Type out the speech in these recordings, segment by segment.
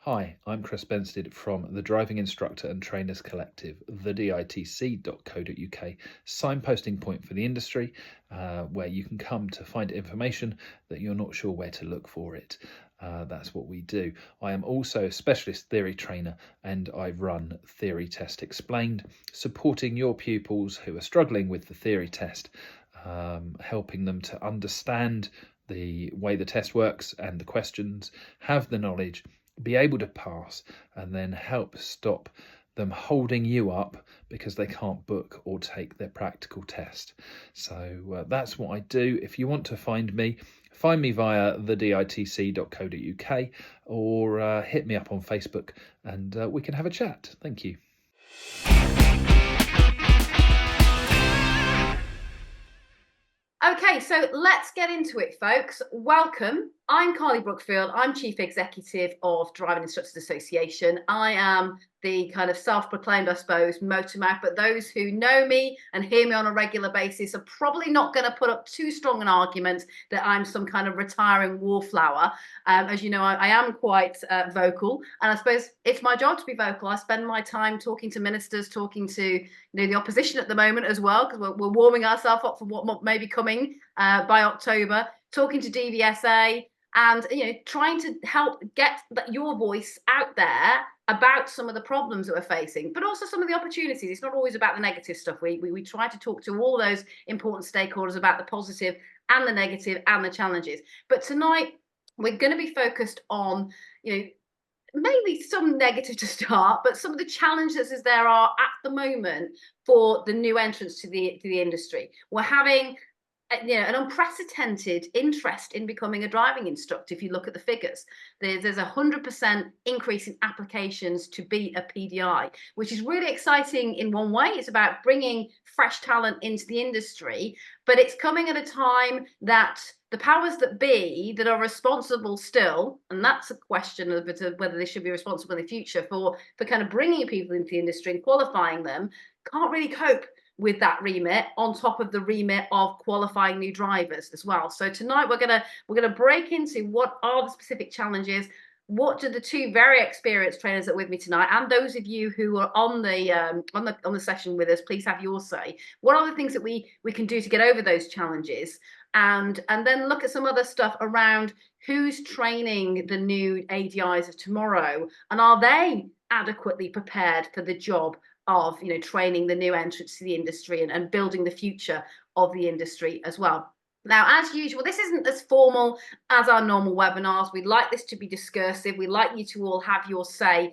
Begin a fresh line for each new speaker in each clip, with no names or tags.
Hi, I'm Chris Bensted from the Driving Instructor and Trainers Collective, theditc.co.uk, signposting point for the industry, where you can come to find information that you're not sure where to look for it. That's what we do. I am also a specialist theory trainer and I run Theory Test Explained, supporting your pupils who are struggling with the theory test, helping them to understand the way the test works and the questions, have the knowledge, be able to pass, and then help stop them holding you up because they can't book or take their practical test. So that's what I do. If you want to find me via theditc.co.uk or hit me up on Facebook and we can have a chat. Thank you.
Okay, so let's get into it, folks. Welcome. I'm Carly Brookfield. I'm Chief Executive of Driving Instructors Association. I am the kind of self-proclaimed, I suppose, motor mouth, but those who know me and hear me on a regular basis are probably not going to put up too strong an argument that I'm some kind of retiring wallflower. As you know, I am quite vocal, and I suppose it's my job to be vocal. I spend my time talking to ministers, talking to the opposition at the moment as well, because we're warming ourselves up for what may be coming by October, talking to DVSA, and trying to help get your voice out there about some of the problems that we're facing, but also some of the opportunities. It's not always about the negative stuff. We try to talk to all those important stakeholders about the positive and the negative and the challenges. But tonight we're going to be focused on, maybe some negative to start, but some of the challenges as there are at the moment for the new entrants to the industry. We're having an unprecedented interest in becoming a driving instructor. If you look at the figures, there's 100% increase in applications to be a PDI, which is really exciting in one way. It's about bringing fresh talent into the industry, but it's coming at a time that the powers that be that are responsible still, and that's a question of whether they should be responsible in the future for kind of bringing people into the industry and qualifying them, can't really cope with that remit on top of the remit of qualifying new drivers as well. So tonight we're gonna break into what are the specific challenges. What do the two very experienced trainers that are with me tonight, and those of you who are on the session with us, please have your say. What are the things that we can do to get over those challenges, and then look at some other stuff around who's training the new ADIs of tomorrow, and are they adequately prepared for the job of training the new entrants to the industry and building the future of the industry as well. Now, as usual, this isn't as formal as our normal webinars. We'd like this to be discursive. We'd like you to all have your say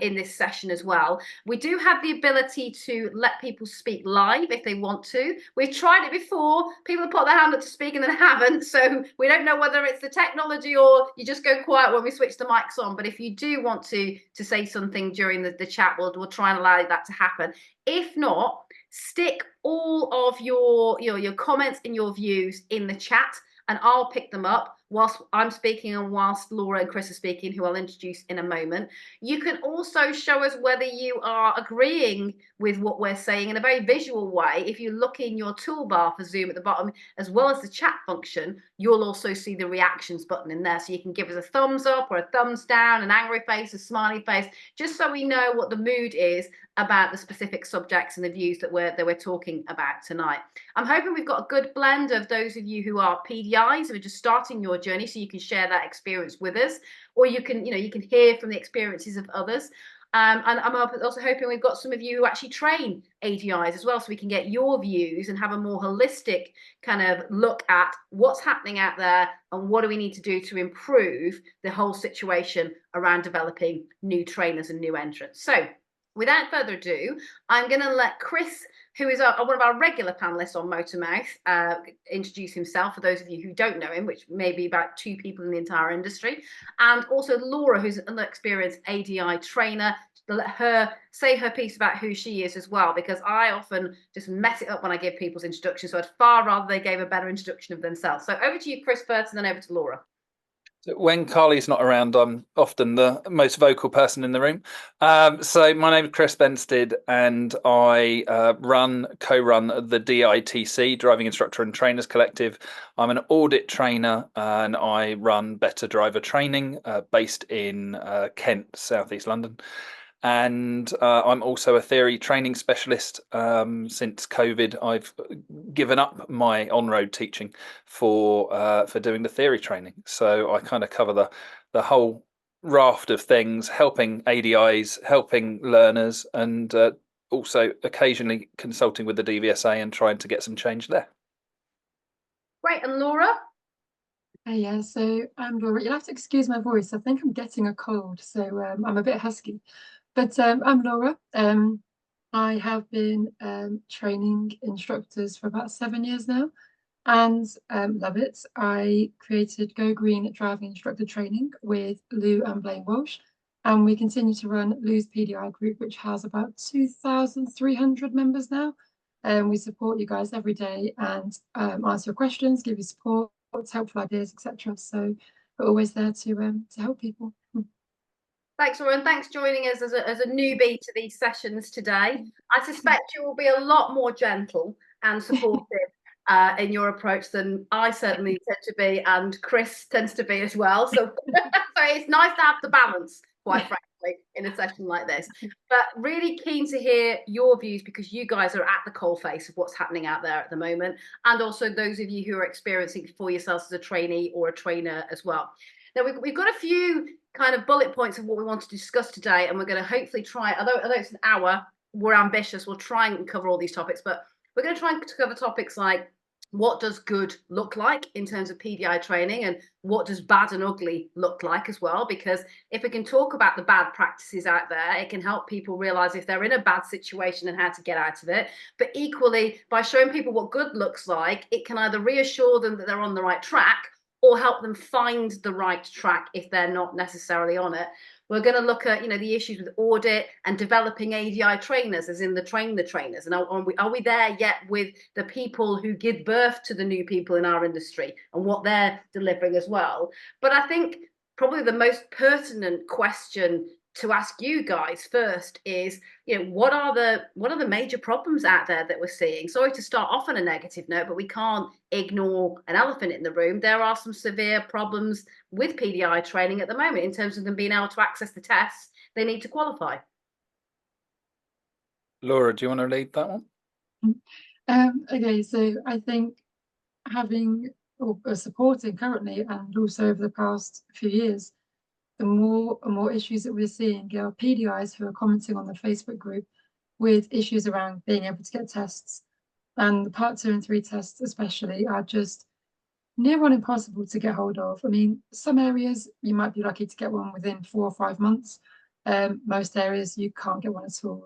in this session as well. We do have the ability to let people speak live if they want to. We've tried it before. People have put their hand up to speak and then haven't. So we don't know whether it's the technology or you just go quiet when we switch the mics on. But if you do want to say something during the chat, we'll try and allow that to happen. If not, stick all of your comments and your views in the chat, and I'll pick them up whilst I'm speaking and whilst Laura and Chris are speaking, who I'll introduce in a moment. You can also show us whether you are agreeing with what we're saying in a very visual way. If you look in your toolbar for Zoom at the bottom, as well as the chat function, you'll also see the reactions button in there. So you can give us a thumbs up or a thumbs down, an angry face, a smiley face, just so we know what the mood is about the specific subjects and the views that we're talking about tonight. I'm hoping we've got a good blend of those of you who are PDIs who are just starting your journey, so you can share that experience with us, or you can hear from the experiences of others. And I'm also hoping we've got some of you who actually train ADIs as well, so we can get your views and have a more holistic kind of look at what's happening out there and what do we need to do to improve the whole situation around developing new trainers and new entrants. So without further ado, I'm going to let Chris, who is one of our regular panelists on Motormouth, introduce himself for those of you who don't know him, which may be about 2 people in the entire industry, and also Laura, who's an experienced ADI trainer. Let her say her piece about who she is as well, because I often just mess it up when I give people's introductions, so I'd far rather they gave a better introduction of themselves. So over to you, Chris, first, and then over to Laura.
When Carly's not around, I'm often the most vocal person in the room. So my name is Chris Bensted, and I co-run the DITC, Driving Instructor and Trainers Collective. I'm an audit trainer, and I run Better Driver Training, based in Kent, Southeast London. And I'm also a theory training specialist. Since COVID, I've given up my on-road teaching for doing the theory training. So I kind of cover the whole raft of things, helping ADIs, helping learners, and also occasionally consulting with the DVSA and trying to get some change there.
Great. And Laura?
Yeah, so I'm Laura. You'll have to excuse my voice. I think I'm getting a cold, so I'm a bit husky. But I'm Laura. I have been training instructors for about 7 years now and love it. I created Go Green Driving Instructor Training with Lou and Blaine Walsh. And we continue to run Lou's PDI group, which has about 2,300 members now. And we support you guys every day and answer your questions, give you support, helpful ideas, etc. So we're always there to help people.
Thanks, Laura, and thanks for joining us as a newbie to these sessions today. I suspect you will be a lot more gentle and supportive in your approach than I certainly tend to be, and Chris tends to be as well. So, so it's nice to have the balance, quite frankly, in a session like this. But really keen to hear your views, because you guys are at the coalface of what's happening out there at the moment, and also those of you who are experiencing it for yourselves as a trainee or a trainer as well. Now, we've got a few kind of bullet points of what we want to discuss today, and we're going to hopefully try, although it's an hour, we're ambitious, we'll try and cover all these topics, but we're going to try and cover topics like what does good look like in terms of PDI training, and what does bad and ugly look like as well, because if we can talk about the bad practices out there, it can help people realize if they're in a bad situation and how to get out of it. But equally, by showing people what good looks like, it can either reassure them that they're on the right track or help them find the right track if they're not necessarily on it. We're going to look at, the issues with audit and developing ADI trainers, as in the trainers. And are we there yet with the people who give birth to the new people in our industry and what they're delivering as well? But I think probably the most pertinent question to ask you guys first is, what are the major problems out there that we're seeing? Sorry to start off on a negative note, but we can't ignore an elephant in the room. There are some severe problems with PDI training at the moment in terms of them being able to access the tests they need to qualify.
Laura, do you want to lead that one?
Okay, so I think having or supporting currently and also over the past few years, the more and more issues that we're seeing are PDIs who are commenting on the Facebook group with issues around being able to get tests. And the part 2 and 3 tests especially are just near on impossible to get hold of. I mean, some areas you might be lucky to get one within 4 or 5 months. Most areas you can't get one at all.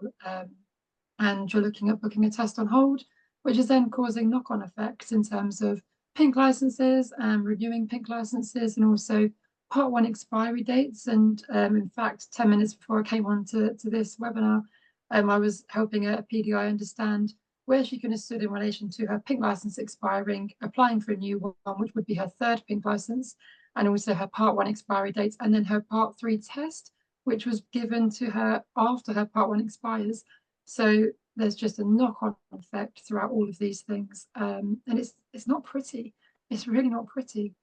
And you're looking at booking a test on hold, which is then causing knock-on effects in terms of pink licenses and reviewing pink licenses, and also part 1 expiry dates. And in fact, 10 minutes before I came on to this webinar, I was helping a PDI understand where she can have stood in relation to her pink license expiring, applying for a new one, which would be her 3rd pink license, and also her part 1 expiry date, and then her part 3 test, which was given to her after her part 1 expires. So there's just a knock-on effect throughout all of these things, and it's not pretty. It's really not pretty.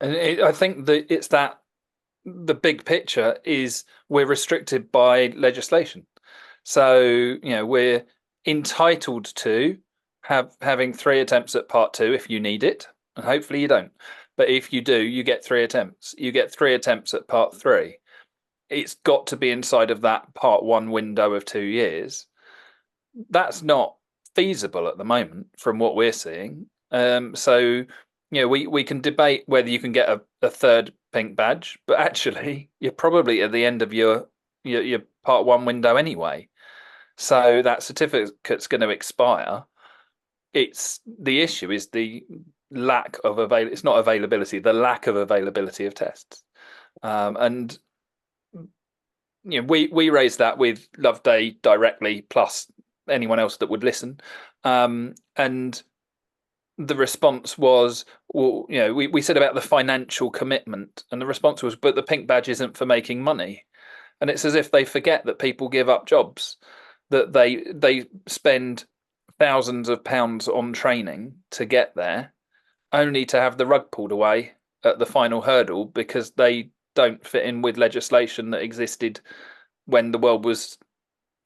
And I think that it's that the big picture is we're restricted by legislation. So, we're entitled to having 3 attempts at part 2 if you need it, and hopefully you don't. But if you do, you get 3 attempts. You get 3 attempts at part 3. It's got to be inside of that part 1 window of 2 years. That's not feasible at the moment from what we're seeing. So, we can debate whether you can get a 3rd pink badge, but actually you're probably at the end of your part 1 window anyway. So that certificate's going to expire. The issue is the lack of it's not availability, the lack of availability of tests. And we raised that with Loveday directly, plus anyone else that would listen. And the response was, well, we said about the financial commitment, and the response was, but the pink badge isn't for making money. And it's as if they forget that people give up jobs, that they spend thousands of pounds on training to get there, only to have the rug pulled away at the final hurdle because they don't fit in with legislation that existed when the world was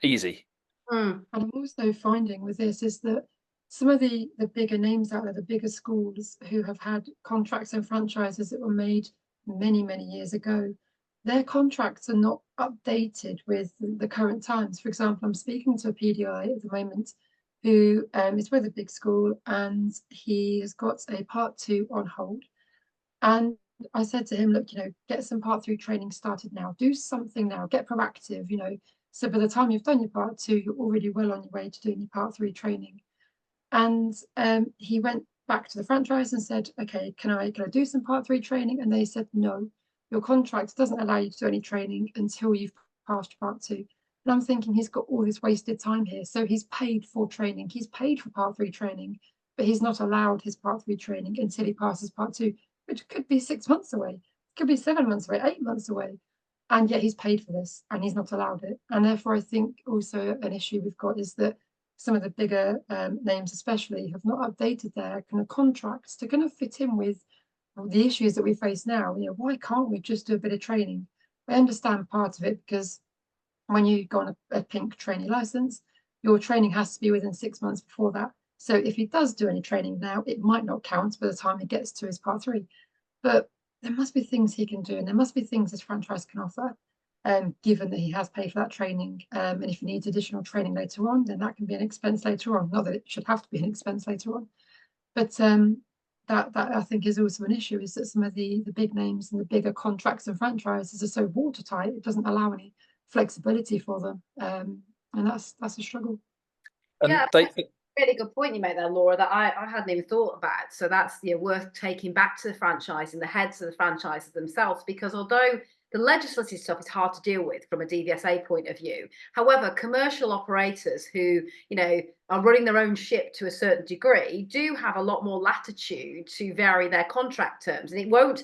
easy.
And I'm also finding with this is that some of the bigger names out there, the bigger schools who have had contracts and franchises that were made many, many years ago, their contracts are not updated with the current times. For example, I'm speaking to a PDI at the moment who is with a big school, and he has got a part 2 on hold. And I said to him, look, get some part 3 training started now, do something now, get proactive, so by the time you've done your part 2, you're already well on your way to doing your part 3 training. And he went back to the franchise and said, okay, can I do some part 3 training? And they said, no, your contract doesn't allow you to do any training until you've passed part 2. And I'm thinking he's got all this wasted time here. So he's paid for training, he's paid for part 3 training, but he's not allowed his part 3 training until he passes part 2, which could be 6 months away, could be 7 months away, 8 months away. And yet he's paid for this and he's not allowed it. And therefore, I think also an issue we've got is that some of the bigger names especially have not updated their kind of contracts to kind of fit in with the issues that we face now. Why can't we just do a bit of training? I understand part of it because when you go on a pink trainee license, your training has to be within 6 months before that. So if he does do any training now, it might not count by the time he gets to his part 3. But there must be things he can do, and there must be things his franchise can offer, given that he has paid for that training. And if he needs additional training later on, then that can be an expense later on. Not that it should have to be an expense later on, but that I think is also an issue, is that some of the big names and the bigger contracts and franchises are so watertight, it doesn't allow any flexibility for them, and that's a struggle.
Yeah, really good point you make there, Laura, that I hadn't even thought about. So that's worth taking back to the franchise and the heads of the franchises themselves, because although the legislative stuff is hard to deal with from a DVSA point of view, however, commercial operators who are running their own ship to a certain degree do have a lot more latitude to vary their contract terms, and it won't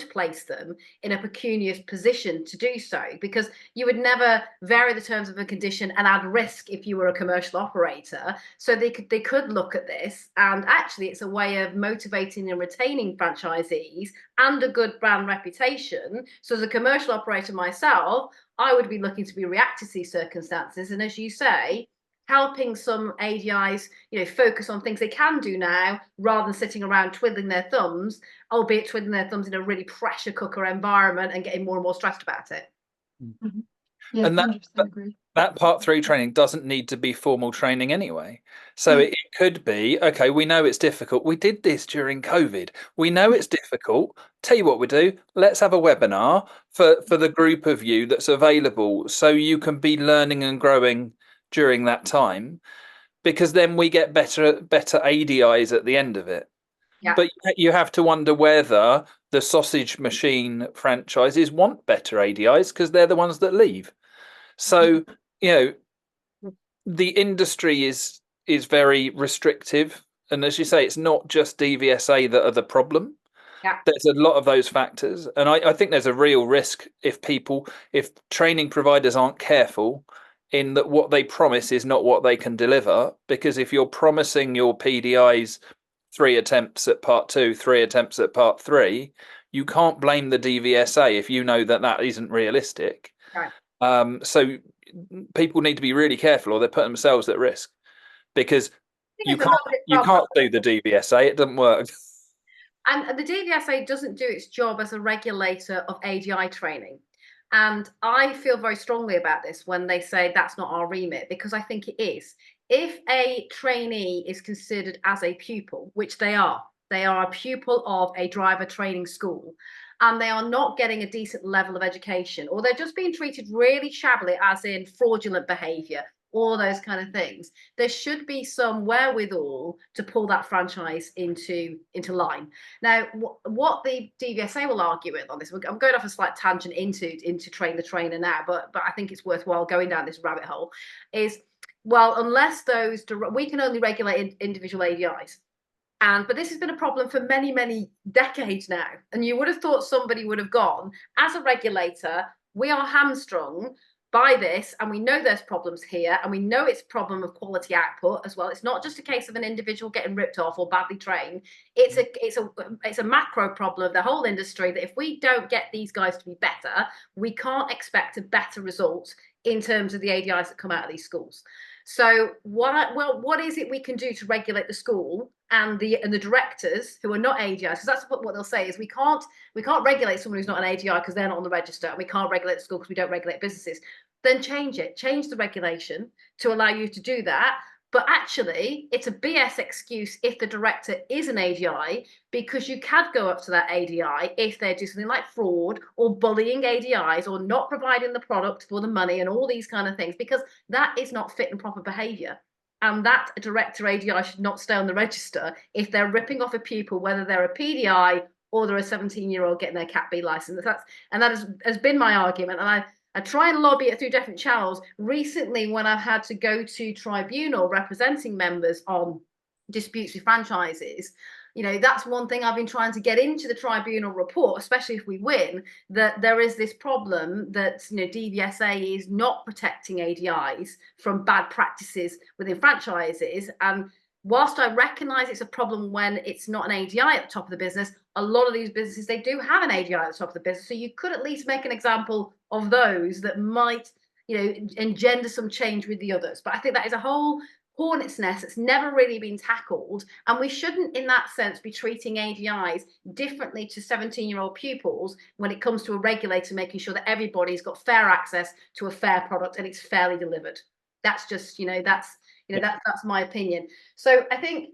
place them in a pecunious position to do so, because you would never vary the terms of a condition and add risk if you were a commercial operator. So they could look at this, and actually it's a way of motivating and retaining franchisees and a good brand reputation. So as a commercial operator myself, I would be looking to be reactive to these circumstances, and as you say, helping some ADIs, focus on things they can do now rather than sitting around twiddling their thumbs, albeit twiddling their thumbs in a really pressure cooker environment and getting more and more stressed about it.
Mm-hmm. Yeah,
and
100% agree.
That part 3 training doesn't need to be formal training anyway. So it could be, okay, we know it's difficult. We did this during COVID. We know it's difficult. Tell you what we do. Let's have a webinar for the group of you that's available, so you can be learning and growing during that time, because then we get better ADIs at the end of it.
Yeah.
But you have to wonder whether the sausage machine franchises want better ADIs, because they're the ones that leave. So, the industry is very restrictive. And as you say, it's not just DVSA that are the problem.
Yeah.
There's a lot of those factors. And I think there's a real risk if training providers aren't careful in that what they promise is not what they can deliver. Because if you're promising your PDIs 3 attempts at part 2, 3 attempts at part 3, you can't blame the DVSA if you know that isn't realistic.
Right.
So people need to be really careful, or they're putting themselves at risk, because you can't do the DVSA. It doesn't work.
And the DVSA doesn't do its job as a regulator of ADI training. And I feel very strongly about this when they say that's not our remit, because I think it is. If a trainee is considered as a pupil, which they are a pupil of a driver training school, and they are not getting a decent level of education, or they're just being treated really shabbily, as in fraudulent behavior, all those kind of things, there should be some wherewithal to pull that franchise into line. Now, what the DVSA will argue with on this, I'm going off a slight tangent into train the trainer now, but I think it's worthwhile going down this rabbit hole, is, well, unless we can only regulate individual ADIs. But this has been a problem for many, many decades now. And you would have thought somebody would have gone, as a regulator, we are hamstrung by this, and we know there's problems here, and we know it's a problem of quality output as well. It's not just a case of an individual getting ripped off or badly trained. It's a macro problem of the whole industry, that if we don't get these guys to be better, we can't expect a better result in terms of the ADIs that come out of these schools. So what is it we can do to regulate the school and the directors who are not ADIs? Because that's what they'll say is we can't regulate someone who's not an ADI because they're not on the register, and we can't regulate the school because we don't regulate businesses. Then change the regulation to allow you to do that. But actually, it's a BS excuse if the director is an ADI, because you can go up to that ADI if they do something like fraud or bullying ADIs or not providing the product for the money and all these kind of things, because that is not fit and proper behaviour. And that director ADI should not stay on the register if they're ripping off a pupil, whether they're a PDI or they're a 17-year-old getting their Cat B licence. That has been my argument, and I try and lobby it through different channels. Recently, when I've had to go to tribunal representing members on disputes with franchises, that's one thing I've been trying to get into the tribunal report, especially if we win, that there is this problem that DVSA is not protecting ADIs from bad practices within franchises. And whilst I recognise it's a problem when it's not an ADI at the top of the business, a lot of these businesses, they do have an ADI at the top of the business. So you could at least make an example of those that might, engender some change with the others. But I think that is a whole hornet's nest that's never really been tackled. And we shouldn't, in that sense, be treating ADIs differently to 17-year-old pupils when it comes to a regulator making sure that everybody's got fair access to a fair product and it's fairly delivered. That's just, that's my opinion. So I think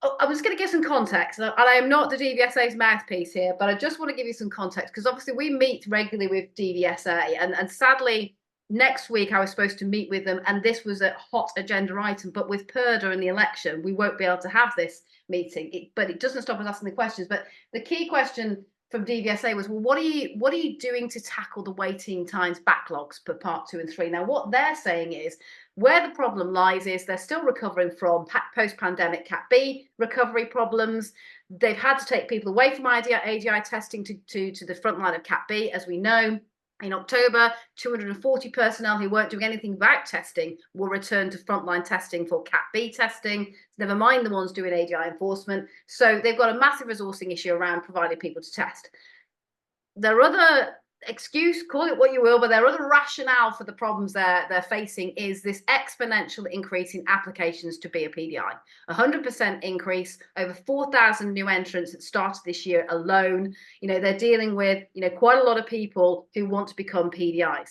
I'm just going to give some context, and I am not the DVSA's mouthpiece here, but I just want to give you some context, because obviously we meet regularly with DVSA, and sadly, next week I was supposed to meet with them, and this was a hot agenda item, but with PERDA and the election, we won't be able to have this meeting. But it doesn't stop us asking the questions. But the key question from DVSA was, well, what are you doing to tackle the waiting times backlogs for part 2 and 3? Now, what they're saying is, where the problem lies is they're still recovering from post-pandemic Cat B recovery problems. They've had to take people away from ADI testing to the front line of Cat B. As we know, in October, 240 personnel who weren't doing anything about testing will return to frontline testing for Cat B testing, never mind the ones doing ADI enforcement. So they've got a massive resourcing issue around providing people to test. There are other excuse, call it what you will, but their other rationale for the problems they're facing is this exponential increase in applications to be a PDI. 100% increase, over 4,000 new entrants that started this year alone. They're dealing with, quite a lot of people who want to become PDIs.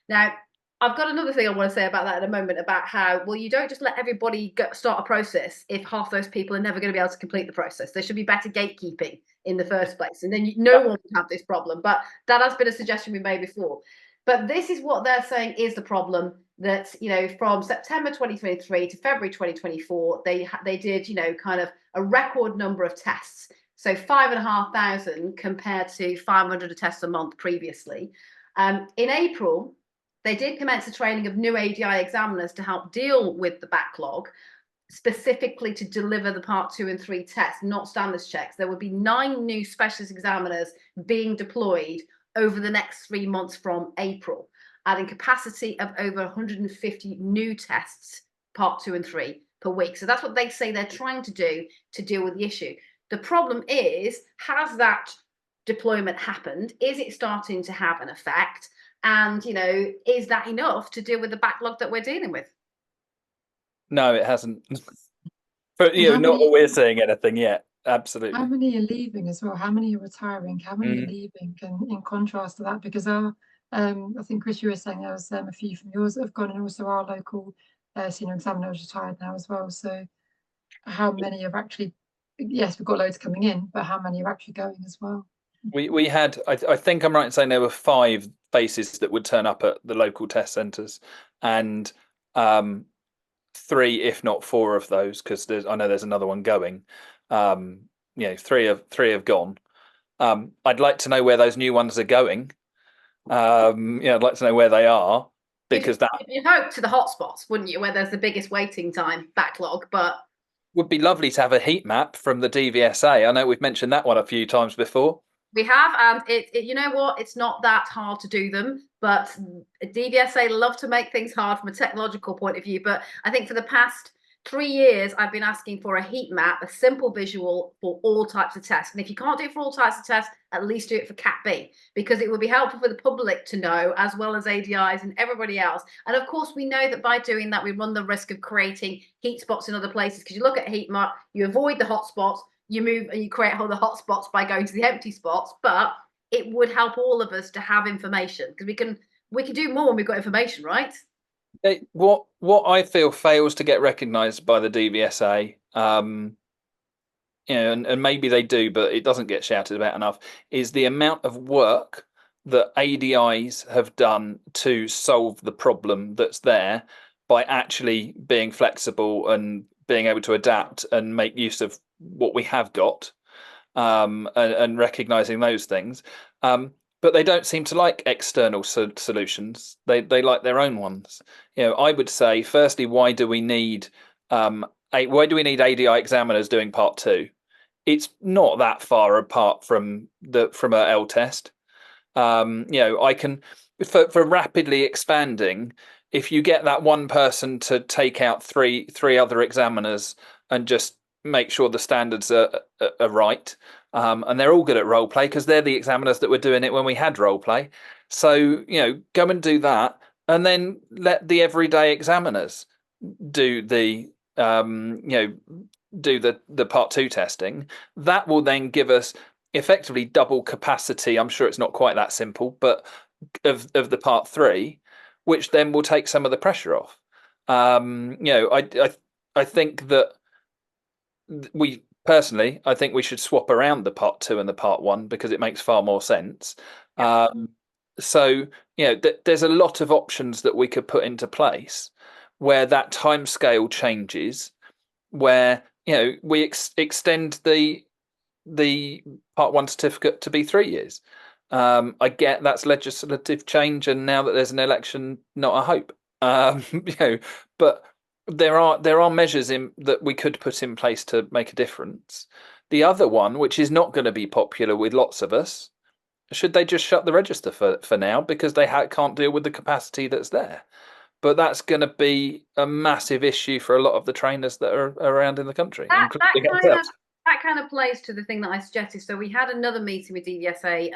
Now, I've got another thing I want to say about that in a moment, about how, well, you don't just let everybody start a process if half those people are never going to be able to complete the process. There should be better gatekeeping in the first place, and then no one would have this problem. But that has been a suggestion we made before. But this is what they're saying is the problem, that, from September 2023 to February 2024, they did, kind of a record number of tests. So 5,500 compared to 500 tests a month previously. In April, they did commence the training of new ADI examiners to help deal with the backlog, specifically to deliver the part 2 and 3 tests, not standards checks. There would be 9 new specialist examiners being deployed over the next 3 months from April, adding capacity of over 150 new tests, part 2 and 3 per week. So that's what they say they're trying to do to deal with the issue. The problem is, has that deployment happened? Is it starting to have an effect? And, is that enough to deal with the backlog that we're dealing with?
No, it hasn't. But, not that we're seeing anything yet. Absolutely.
How many are leaving as well? How many are retiring? How many are leaving? And in contrast to that, because I think, Chris, you were saying there was a few from yours that have gone, and also our local senior examiner is retired now as well. So how many have actually, yes, we've got loads coming in, but how many are actually going as well?
We had, I think I'm right in saying there were 5 bases that would turn up at the local test centres, and 3, if not 4 of those, because I know there's another one going. 3 have gone. I'd like to know where those new ones are going. I'd like to know where they are, because
you hope to the hotspots, wouldn't you, where there's the biggest waiting time backlog, but
would be lovely to have a heat map from the DVSA. I know we've mentioned that one a few times before.
We have, and you know what? It's not that hard to do them, but DVSA love to make things hard from a technological point of view. But I think for the past 3 years, I've been asking for a heat map, a simple visual for all types of tests. And if you can't do it for all types of tests, at least do it for Cat B, because it would be helpful for the public to know, as well as ADIs and everybody else. And of course, we know that by doing that, we run the risk of creating heat spots in other places, because you look at a heat map, you avoid the hot spots, you move and you create all the hot spots by going to the empty spots. But it would help all of us to have information, because we can do more when we've got information, right?
What I feel fails to get recognised by the DVSA, and maybe they do, but it doesn't get shouted about enough, is the amount of work that ADIs have done to solve the problem that's there by actually being flexible and being able to adapt and make use of what we have got, and recognizing those things. But they don't seem to like external solutions. They like their own ones. I would say, firstly, why do we need ADI examiners doing part two? It's not that far apart from a L test. I can, for rapidly expanding, if you get that one person to take out three other examiners and just make sure the standards are right, and they're all good at role play, because they're the examiners that were doing it when we had role play. So go and do that, and then let the everyday examiners do the part two testing. That will then give us effectively double capacity. I'm sure it's not quite that simple, but of the part three, which then will take some of the pressure off. I think that I think we should swap around the part two and the part one, because it makes far more sense. So there's a lot of options that we could put into place where that time scale changes, where we extend the part one certificate to be 3 years. I get that's legislative change, and now that there's an election, not a hope. But there are measures that we could put in place to make a difference. The other one, which is not going to be popular with lots of us, should they just shut the register for now, because they can't deal with the capacity that's there? But that's going to be a massive issue for a lot of the trainers that are around in the country, including ourselves.
That kind of plays to the thing that I suggested. So we had another meeting with DVSA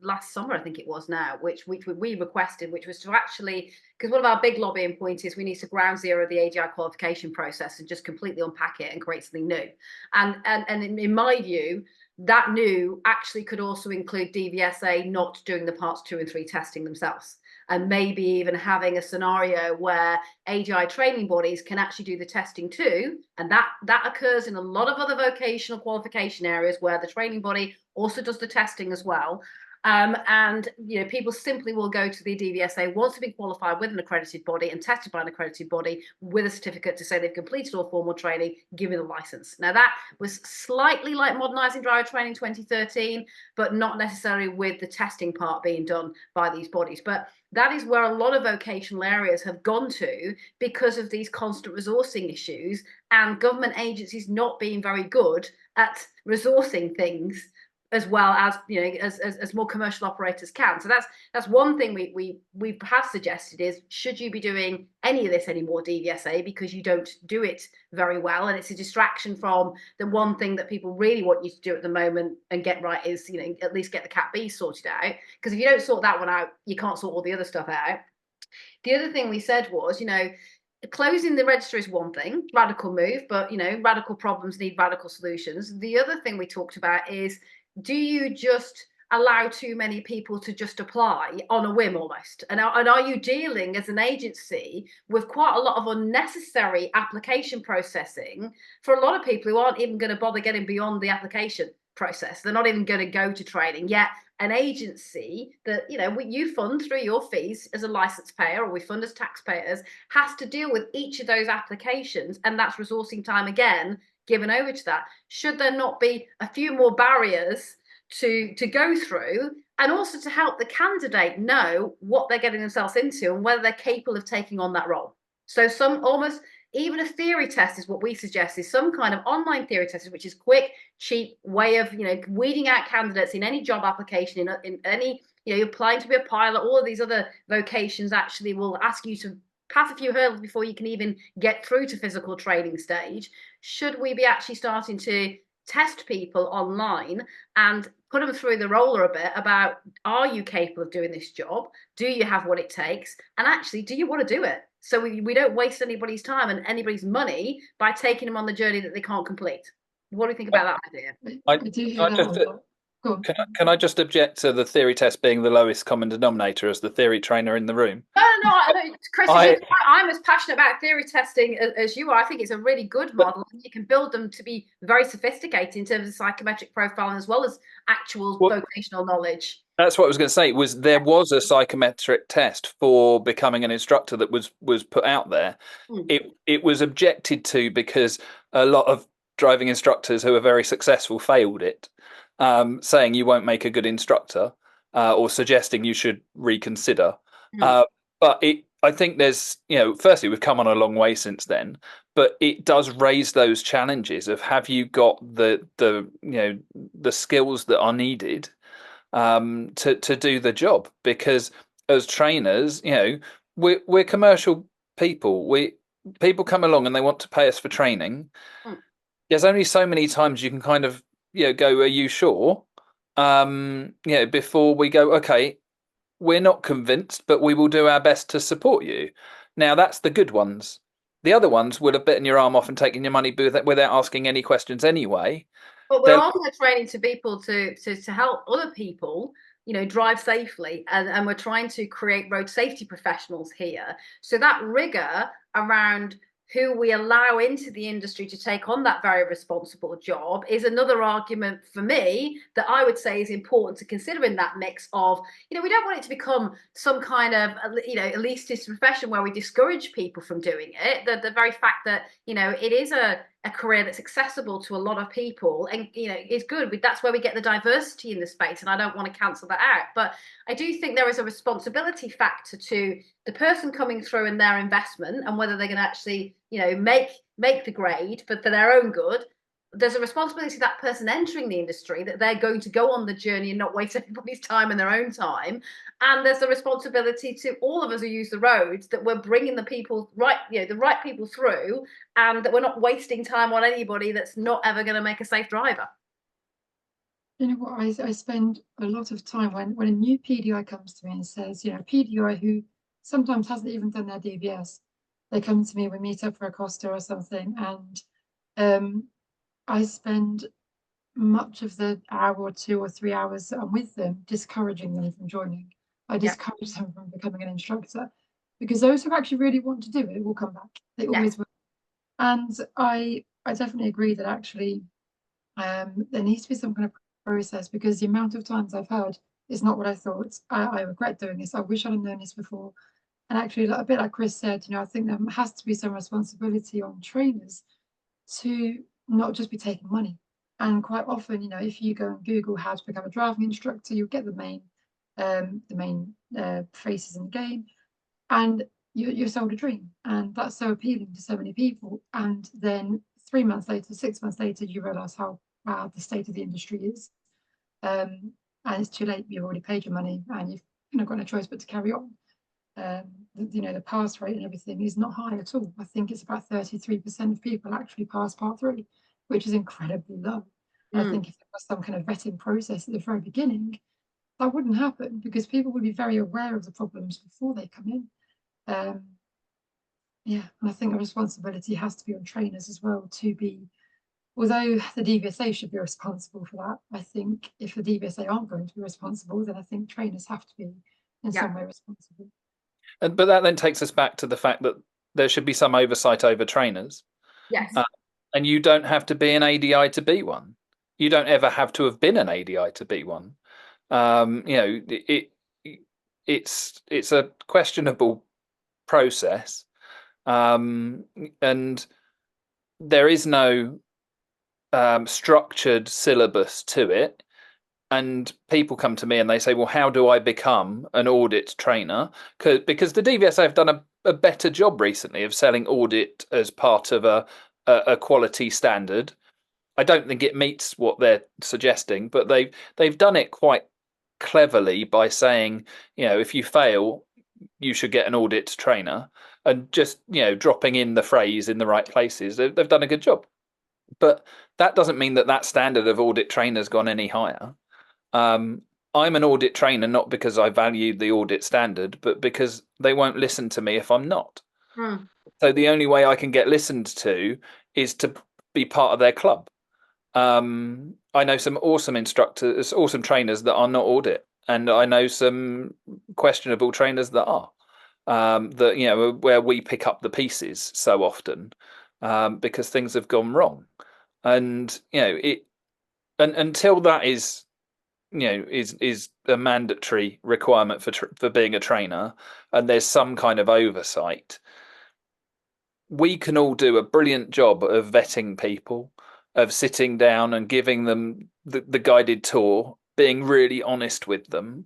last summer, I think it was now, which we requested, which was to actually, because one of our big lobbying points is we need to ground zero the AGI qualification process and just completely unpack it and create something new. And in my view, that new actually could also include DVSA not doing the parts 2 and 3 testing themselves, and maybe even having a scenario where AGI training bodies can actually do the testing too. And that occurs in a lot of other vocational qualification areas where the training body also does the testing as well. And people simply will go to the DVSA once they've been qualified with an accredited body and tested by an accredited body with a certificate to say they've completed all formal training, given a license. Now, that was slightly like modernising driver training 2013, but not necessarily with the testing part being done by these bodies. But that is where a lot of vocational areas have gone to, because of these constant resourcing issues and government agencies not being very good at resourcing things as well as as more commercial operators can. So that's one thing we have suggested is, should you be doing any of this anymore, DVSA, because you don't do it very well, and it's a distraction from the one thing that people really want you to do at the moment and get right, is at least get the Cat B sorted out, because if you don't sort that one out, you can't sort all the other stuff out. The other thing we said was, closing the register is one thing, radical move, but radical problems need radical solutions. The other thing we talked about is, do you just allow too many people to just apply on a whim almost? And are you dealing as an agency with quite a lot of unnecessary application processing for a lot of people who aren't even going to bother getting beyond the application process? They're not even going to go to training. Yet an agency that you fund through your fees as a license payer, or we fund as taxpayers, has to deal with each of those applications, and that's resourcing time again given over to that. Should there not be a few more barriers to go through, and also to help the candidate know what they're getting themselves into and whether they're capable of taking on that role? So some almost even a theory test is what we suggest, is some kind of online theory test, which is quick, cheap way of, weeding out candidates in any job application, in any, you're applying to be a pilot. All of these other vocations actually will ask you to pass a few hurdles before you can even get through to physical training stage. Should we be actually starting to test people online and put them through the roller a bit about, are you capable of doing this job? Do you have what it takes? And actually, do you want to do it? So we don't waste anybody's time and anybody's money by taking them on the journey that they can't complete. What do you think about that idea?
I do hear that a lot. Go on.
Can I just object to the theory test being the lowest common denominator as the theory trainer in the room?
No, Chris, I'm as passionate about theory testing as you are. I think it's a really good model. You can build them to be very sophisticated in terms of psychometric profiling as well as actual vocational knowledge.
That's what I was going to say. There was a psychometric test for becoming an instructor that was put out there. It was objected to because a lot of driving instructors who are very successful failed it, saying you won't make a good instructor, or suggesting you should reconsider. But I think there's, firstly, we've come on a long way since then, but it does raise those challenges of, have you got the skills that are needed to do the job? Because as trainers, we're commercial people. People come along and they want to pay us for training. There's only so many times you can kind of go, are you sure? Before we go, okay, we're not convinced, but we will do our best to support you. Now, that's the good ones. The other ones would have bitten your arm off and taken your money without asking any questions anyway.
But we're also training to people to help other people, drive safely, and we're trying to create road safety professionals here. So that rigor around who we allow into the industry to take on that very responsible job is another argument for me that I would say is important to consider in that mix of, we don't want it to become some kind of, elitist profession where we discourage people from doing it. The very fact that, it is a career that's accessible to a lot of people and, is good. That's where we get the diversity in the space. And I don't want to cancel that out. But I do think there is a responsibility factor to the person coming through and their investment and whether they're going to actually, make the grade for their own good. There's a responsibility to that person entering the industry that they're going to go on the journey and not waste everybody's time and their own time. And there's a responsibility to all of us who use the roads that we're bringing the people the right people through, and that we're not wasting time on anybody that's not ever going to make a safe driver.
You know what? I spend a lot of time when a new PDI comes to me and says, PDI who sometimes hasn't even done their DBS, they come to me, we meet up for a Costa or something, and I spend much of the hour or 2 or 3 hours that I'm with them discouraging them from joining. I discourage them from becoming an instructor, because those who actually really want to do it will come back. They always will. And I definitely agree that actually there needs to be some kind of process, because the amount of times I've heard is not what I thought. I regret doing this. I wish I'd have known this before. And actually, a bit like Chris said, I think there has to be some responsibility on trainers to not just be taking money. And quite often, if you go and Google how to become a driving instructor, you'll get the main faces in the game, and you're sold a dream, and that's so appealing to so many people. And then 3 months later, 6 months later, you realise how bad the state of the industry is, and it's too late. You've already paid your money, and you've got no choice but to carry on. The pass rate and everything is not high at all. I think it's about 33% of people actually pass part 3, which is incredibly low. I think if there was some kind of vetting process at the very beginning, that wouldn't happen, because people would be very aware of the problems before they come in. And I think a responsibility has to be on trainers as well to be, although the DVSA should be responsible for that, I think if the DVSA aren't going to be responsible, then I think trainers have to be in some way responsible.
But that then takes us back to the fact that there should be some oversight over trainers.
Yes.
And you don't have to be an ADI to be one. You don't ever have to have been an ADI to be one. It's a questionable process, and there is no structured syllabus to it. And people come to me and they say, well, how do I become an audit trainer? Because the DVSA have done a better job recently of selling audit as part of a quality standard. I don't think it meets what they're suggesting, but they've done it quite cleverly by saying, if you fail, you should get an audit trainer, and just dropping in the phrase in the right places. They've done a good job, but that doesn't mean that standard of audit trainers gone any higher. I'm an audit trainer not because I value the audit standard, but because they won't listen to me if I'm not. So the only way I can get listened to is to be part of their club. I know some awesome instructors, awesome trainers that are not audit, and I know some questionable trainers that are. That where we pick up the pieces so often because things have gone wrong, and until that is is a mandatory requirement for being a trainer, and there's some kind of oversight. We can all do a brilliant job of vetting people, of sitting down and giving them the guided tour, being really honest with them,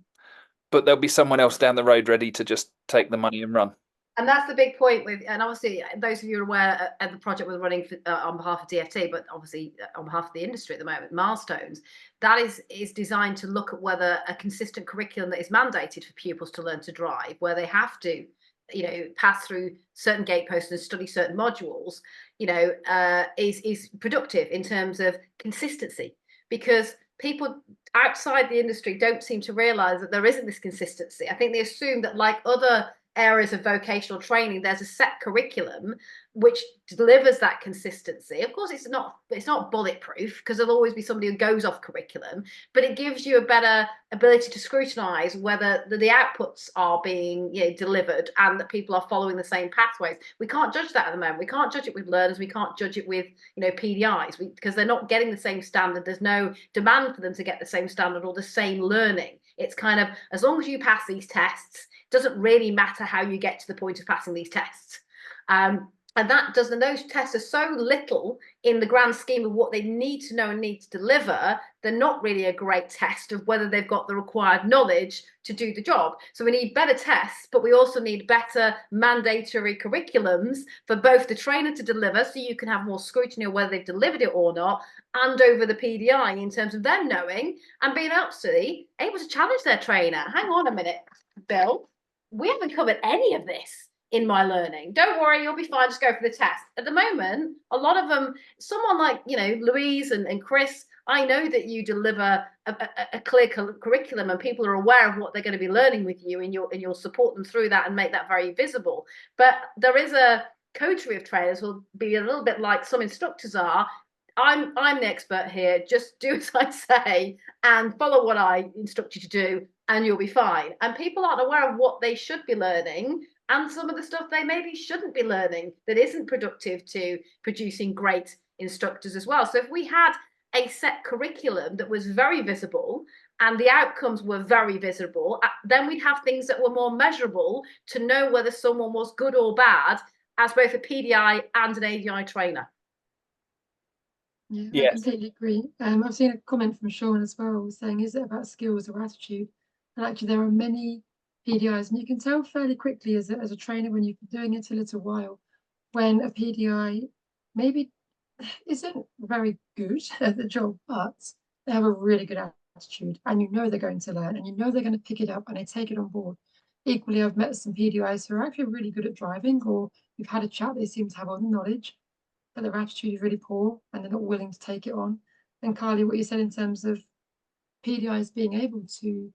but there'll be someone else down the road ready to just take the money and run.
And that's the big point and obviously those of you are aware of the project we're running on behalf of DFT, but obviously on behalf of the industry at the moment, Milestones, that is designed to look at whether a consistent curriculum that is mandated for pupils to learn to drive, where they have to pass through certain gateposts and study certain modules, is productive in terms of consistency, because people outside the industry don't seem to realize that there isn't this consistency. I think they assume that, like other areas of vocational training, there's a set curriculum which delivers that consistency. Of course, it's not bulletproof, because there'll always be somebody who goes off curriculum, but it gives you a better ability to scrutinize whether the outputs are being delivered and that people are following the same pathways. We can't judge that at the moment. We can't judge it with learners. We can't judge it with PDIs, because they're not getting the same standard. There's no demand for them to get the same standard or the same learning. It's kind of, as long as you pass these tests, it doesn't really matter how you get to the point of passing these tests. And those tests are so little in the grand scheme of what they need to know and need to deliver. They're not really a great test of whether they've got the required knowledge to do the job. So we need better tests, but we also need better mandatory curriculums for both the trainer to deliver, so you can have more scrutiny on whether they've delivered it or not, and over the PDI in terms of them knowing and being absolutely able to challenge their trainer. Hang on a minute, Bill, we haven't covered any of this in my learning. Don't worry, you'll be fine. Just go for the test. At the moment, a lot of them, someone like Louise and Chris, I know that you deliver a clear curriculum, and people are aware of what they're going to be learning with you, and you'll support them through that and make that very visible. But there is a coterie of trainers who will be a little bit like some instructors are. I'm the expert here. Just do as I say and follow what I instruct you to do, and you'll be fine. And people aren't aware of what they should be learning, and some of the stuff they maybe shouldn't be learning that isn't productive to producing great instructors as well. So if we had a set curriculum that was very visible and the outcomes were very visible, then we'd have things that were more measurable to know whether someone was good or bad as both a PDI and an ADI trainer.
Yeah,
Yes.
I completely agree. I've seen a comment from Sean as well saying, is it about skills or attitude? And actually there are many PDIs, and you can tell fairly quickly as a trainer when you've been doing it a little while, when a PDI maybe isn't very good at the job, but they have a really good attitude, and they're going to learn, and they're going to pick it up and they take it on board. Equally, I've met some PDIs who are actually really good at driving, or we've had a chat, they seem to have all the knowledge, but their attitude is really poor and they're not willing to take it on. And Carly, what you said in terms of PDIs being able to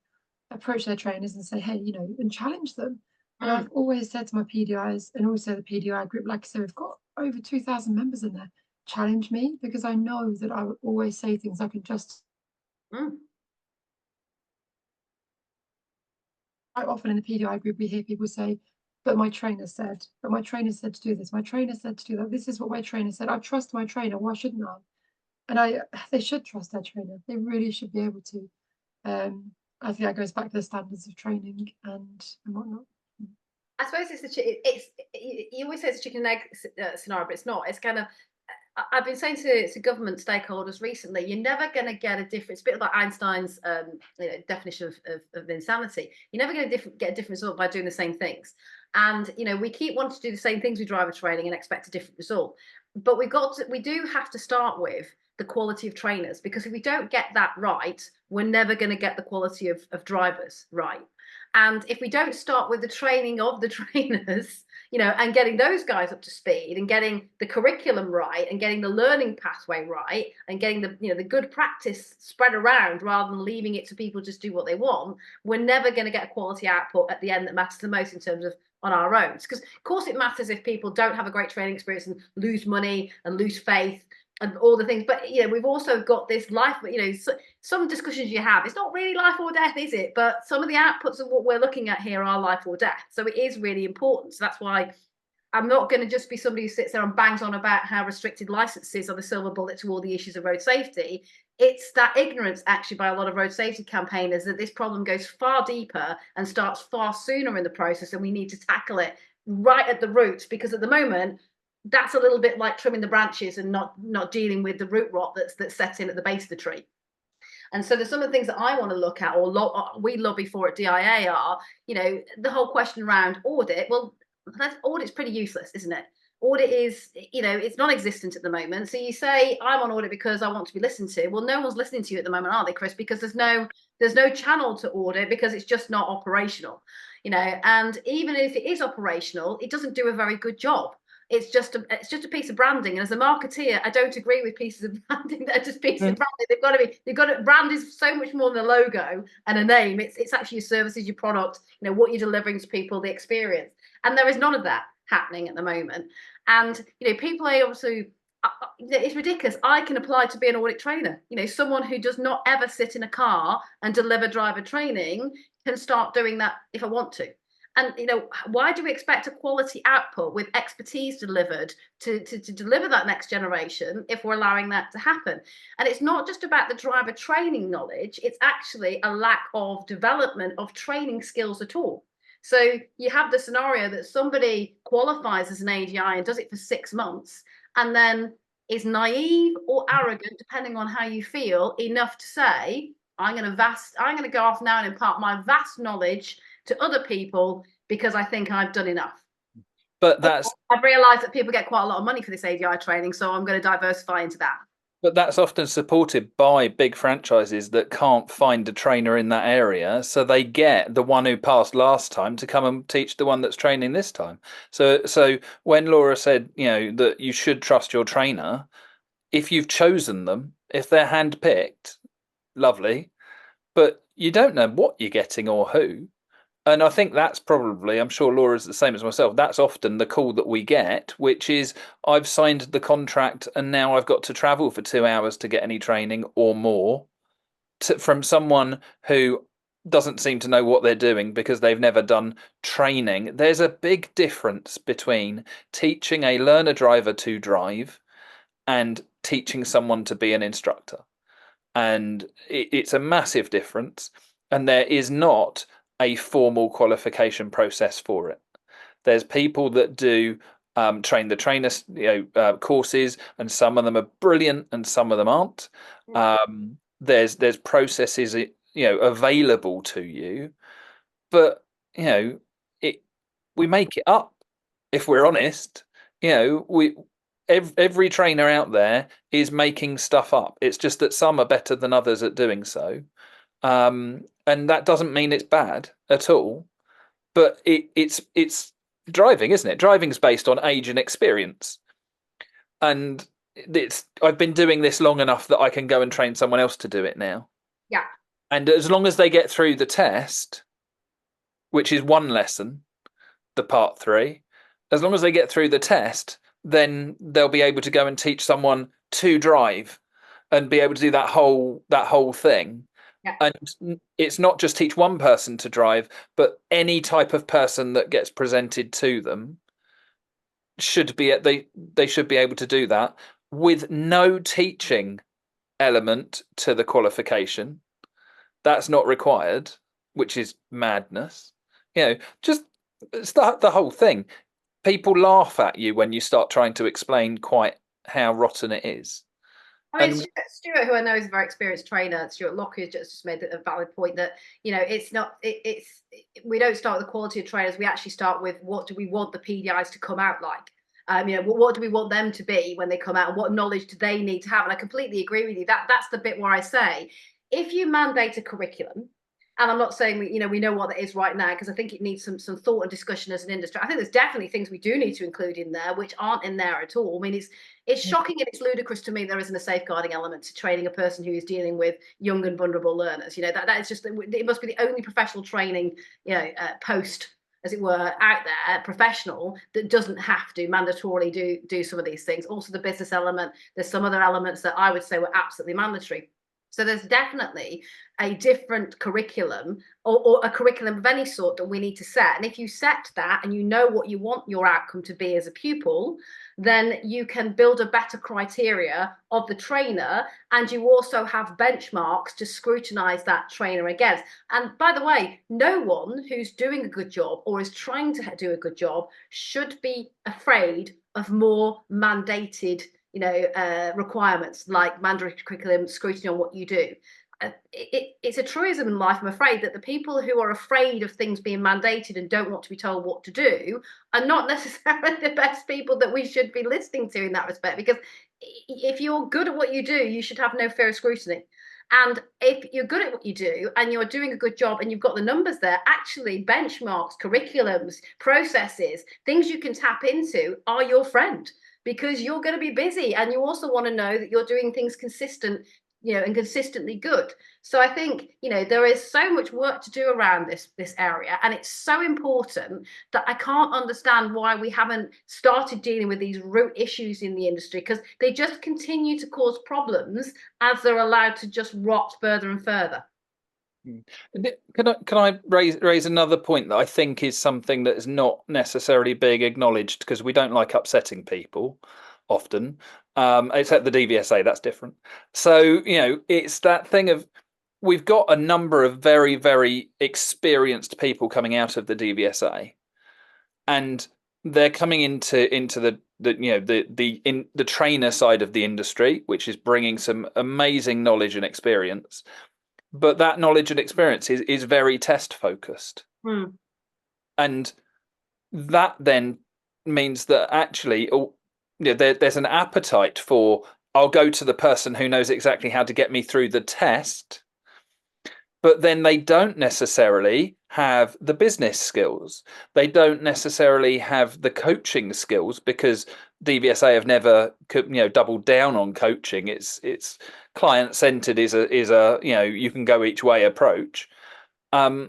approach their trainers and say, hey, and challenge them. And I've always said to my PDIs, and also the PDI group, like I said, we've got over 2,000 members in there, challenge me, because I know that I would always say things I can just. Quite often in the PDI group, we hear people say, but my trainer said to do this, my trainer said to do that, this is what my trainer said, I trust my trainer, why shouldn't I? And they should trust their trainer, they really should be able to. I think that goes back to the standards of training and whatnot.
I suppose you always say it's a chicken and egg scenario, but it's not. It's kind of, I've been saying to government stakeholders recently, you're never going to get a different. It's a bit like Einstein's definition of insanity. You're never going to get a different result by doing the same things. And we keep wanting to do the same things with driver training and expect a different result. But we do have to start with the quality of trainers, because if we don't get that right, we're never going to get the quality of drivers right. And if we don't start with the training of the trainers, and getting those guys up to speed and getting the curriculum right and getting the learning pathway right and getting the good practice spread around rather than leaving it to people just do what they want, we're never going to get a quality output at the end that matters the most in terms of on our own. Because of course it matters if people don't have a great training experience and lose money and lose faith and all the things. But we've also got this life, some discussions you have, it's not really life or death, is it? But some of the outputs of what we're looking at here are life or death. So it is really important. So that's why I'm not going to just be somebody who sits there and bangs on about how restricted licenses are the silver bullet to all the issues of road safety. It's that ignorance actually by a lot of road safety campaigners that this problem goes far deeper and starts far sooner in the process, and we need to tackle it right at the roots, because at the moment that's a little bit like trimming the branches and not dealing with the root rot that's set in at the base of the tree. And so there's some of the things that I want to look at, or we lobby for at DIA, are the whole question around audit. Well, audit's pretty useless, isn't it? Audit is, it's non-existent at the moment. So you say, I'm on audit because I want to be listened to. Well, no one's listening to you at the moment, are they, Chris? Because there's no channel to audit, because it's just not operational. And even if it is operational, it doesn't do a very good job. It's just a piece of branding. And as a marketeer, I don't agree with pieces of branding that are just pieces of branding. Brand is so much more than a logo and a name. It's actually your services, your product, what you're delivering to people, the experience. And there is none of that happening at the moment. And people are also, it's ridiculous. I can apply to be an audit trainer. Someone who does not ever sit in a car and deliver driver training can start doing that if I want to. And why do we expect a quality output with expertise delivered to deliver that next generation if we're allowing that to happen? And it's not just about the driver training knowledge, it's actually a lack of development of training skills at all. So you have the scenario that somebody qualifies as an ADI and does it for 6 months, and then is naive or arrogant, depending on how you feel, enough to say, I'm going to go off now and impart my vast knowledge to other people because I think I've done enough.
But
I've realised that people get quite a lot of money for this ADI training, so I'm going to diversify into that.
But that's often supported by big franchises that can't find a trainer in that area, so they get the one who passed last time to come and teach the one that's training this time. So when Laura said, that you should trust your trainer, if you've chosen them, if they're handpicked, lovely, but you don't know what you're getting or who. And I think that's probably, I'm sure Laura's the same as myself, that's often the call that we get, which is, I've signed the contract and now I've got to travel for 2 hours to get any training or more from someone who doesn't seem to know what they're doing because they've never done training. There's a big difference between teaching a learner driver to drive and teaching someone to be an instructor. And it's a massive difference. And there is not a formal qualification process for it. There's people that do train the trainer courses, and some of them are brilliant and some of them aren't. There's processes available to you, but we make it up if we're honest. Every trainer out there is making stuff up. It's just that some are better than others at doing so. And that doesn't mean it's bad at all, but it's driving, isn't it? Driving's based on age and experience, and I've been doing this long enough that I can go and train someone else to do it now.
Yeah.
And as long as they get through the test, which is one lesson, the part 3, as long as they get through the test, then they'll be able to go and teach someone to drive and be able to do that whole thing.
Yeah.
And it's not just teach one person to drive, but any type of person that gets presented to them should be they should be able to do that with no teaching element to the qualification. That's not required, which is madness. Just start the whole thing. People laugh at you when you start trying to explain quite how rotten it is.
I mean, Stuart, who I know is a very experienced trainer, Stuart Lockyer, just made a valid point that, you know, it's not, we don't start with the quality of trainers. We actually start with what do we want the PDIs to come out like? You know, what do we want them to be when they come out, and what knowledge do they need to have? And I completely agree with you. That's the bit where I say, if you mandate a curriculum, and I'm not saying we know what that is right now, because I think it needs some thought and discussion as an industry. I think there's definitely things we do need to include in there which aren't in there at all. I mean, it's shocking and it's ludicrous to me there isn't a safeguarding element to training a person who is dealing with young and vulnerable learners. You know, that is just, it must be the only professional training, post, as it were, out there, professional, that doesn't have to mandatorily do some of these things. Also the business element, there's some other elements that I would say were absolutely mandatory. So there's definitely a different curriculum or a curriculum of any sort that we need to set. And if you set that and you know what you want your outcome to be as a pupil, then you can build a better criteria of the trainer, and you also have benchmarks to scrutinize that trainer against. And by the way, no one who's doing a good job or is trying to do a good job should be afraid of more mandated requirements like mandatory curriculum, scrutiny on what you do. It's a truism in life, I'm afraid, that the people who are afraid of things being mandated and don't want to be told what to do are not necessarily the best people that we should be listening to in that respect. Because if you're good at what you do, you should have no fear of scrutiny. And if you're good at what you do and you're doing a good job and you've got the numbers there, actually benchmarks, curriculums, processes, things you can tap into are your friend, because you're going to be busy and you also want to know that you're doing things consistent, and consistently good. So I think, there is so much work to do around this area, and it's so important that I can't understand why we haven't started dealing with these root issues in the industry, because they just continue to cause problems as they're allowed to just rot further and further.
Can I raise another point that I think is something that is not necessarily being acknowledged, because we don't like upsetting people often, except the DVSA, that's different. So, it's that thing of, we've got a number of very, very experienced people coming out of the DVSA, and they're coming into the trainer side of the industry, which is bringing some amazing knowledge and experience. But that knowledge and experience is very test focused. And that then means that actually, there's an appetite for, I'll go to the person who knows exactly how to get me through the test, but then they don't necessarily have the business skills. They don't necessarily have the coaching skills, because DVSA have never, doubled down on coaching. It's client centered is a you can go each way approach. I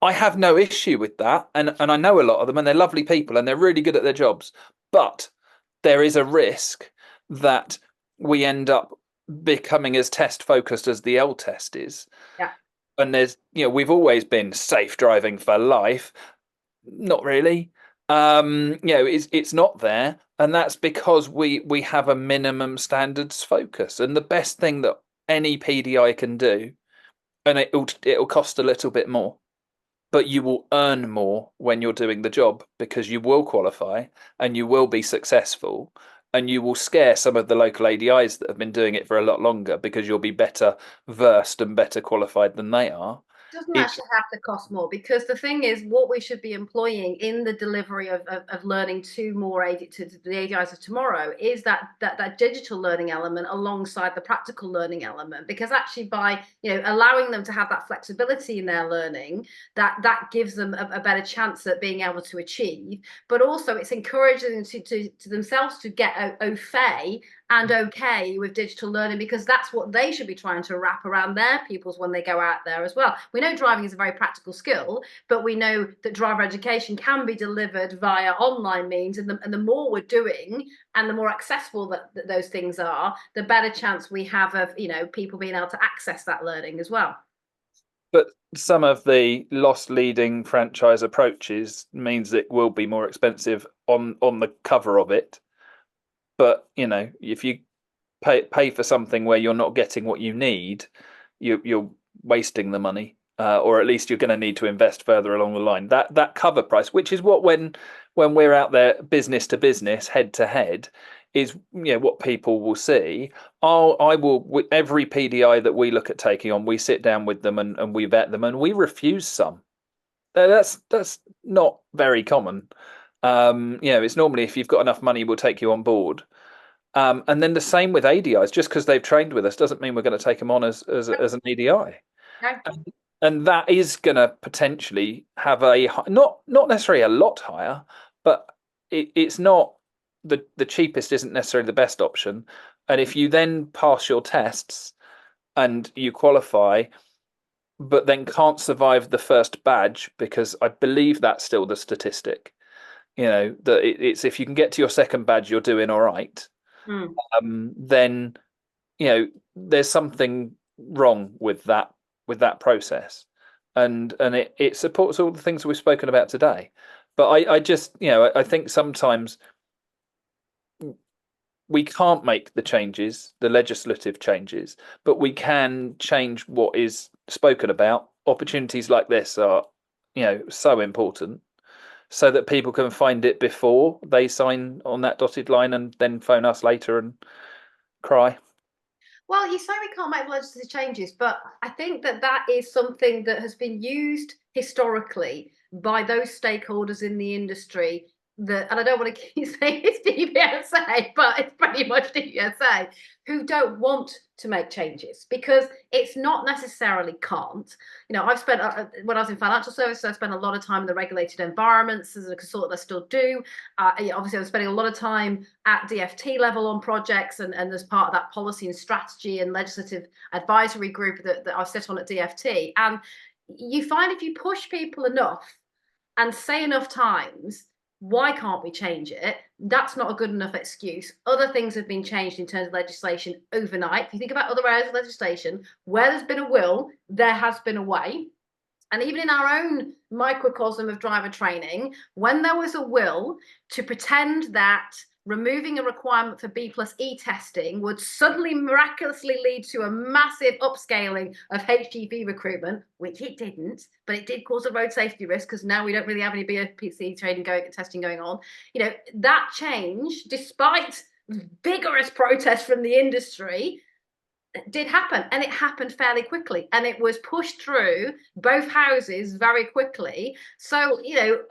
have no issue with that, and I know a lot of them, and they're lovely people and they're really good at their jobs. But there is a risk that we end up becoming as test focused as the L test is.
Yeah.
And there's, we've always been safe driving for life. Not really. It's not there, and that's because we have a minimum standards focus. And the best thing that any PDI can do, and it'll cost a little bit more, but you will earn more when you're doing the job, because you will qualify and you will be successful, and you will scare some of the local ADIs that have been doing it for a lot longer, because you'll be better versed and better qualified than they are.
Doesn't actually have to cost more, because the thing is, what we should be employing in the delivery of learning to the ADIs of tomorrow is that digital learning element alongside the practical learning element, because actually by allowing them to have that flexibility in their learning, that gives them a better chance at being able to achieve. But also it's encouraging them to themselves to get au fait and okay with digital learning, because that's what they should be trying to wrap around their pupils when they go out there as well. We know driving is a very practical skill, but we know that driver education can be delivered via online means, and the more we're doing and the more accessible that those things are, the better chance we have of people being able to access that learning as well.
But some of the loss leading franchise approaches means it will be more expensive on the cover of it. But if you pay for something where you're not getting what you need, you're wasting the money, or at least you're going to need to invest further along the line. That cover price, which is what when we're out there business to business, head to head, is what people will see. I will, with every PDI that we look at taking on, we sit down with them and we vet them, and we refuse some. That's not very common. It's normally if you've got enough money, we'll take you on board. And then the same with ADIs. Just because they've trained with us doesn't mean we're going to take them on as an ADI.
Okay.
And that is going to potentially have not necessarily a lot higher, but it's not the cheapest isn't necessarily the best option. And if you then pass your tests and you qualify, but then can't survive the first badge, because I believe that's still the statistic, that it's if you can get to your second badge, you're doing all right. Then there's something wrong with that process, and it supports all the things we've spoken about today. But I just I think sometimes we can't make the legislative changes, but we can change what is spoken about. Opportunities like this are so important, so that people can find it before they sign on that dotted line and then phone us later and cry.
Well, you say we can't make legislative changes, but I think that is something that has been used historically by those stakeholders in the industry and I don't want to keep saying it's DVSA, but it's pretty much DVSA, who don't want to make changes because it's not necessarily can't. I've spent, when I was in financial services, I spent a lot of time in the regulated environments as a consultant. I still do. Obviously, I was spending a lot of time at DFT level on projects and as part of that policy and strategy and legislative advisory group that I sit on at DFT. And you find if you push people enough and say enough times, why can't we change it? That's not a good enough excuse. Other things have been changed in terms of legislation overnight. If you think about other areas of legislation, where there's been a will, there has been a way. And even in our own microcosm of driver training, when there was a will to pretend that removing a requirement for B+E testing would suddenly miraculously lead to a massive upscaling of HGV recruitment, which it didn't, but it did cause a road safety risk because now we don't really have any B+E testing going on. That change, despite vigorous protest from the industry, did happen, and it happened fairly quickly, and it was pushed through both houses very quickly. So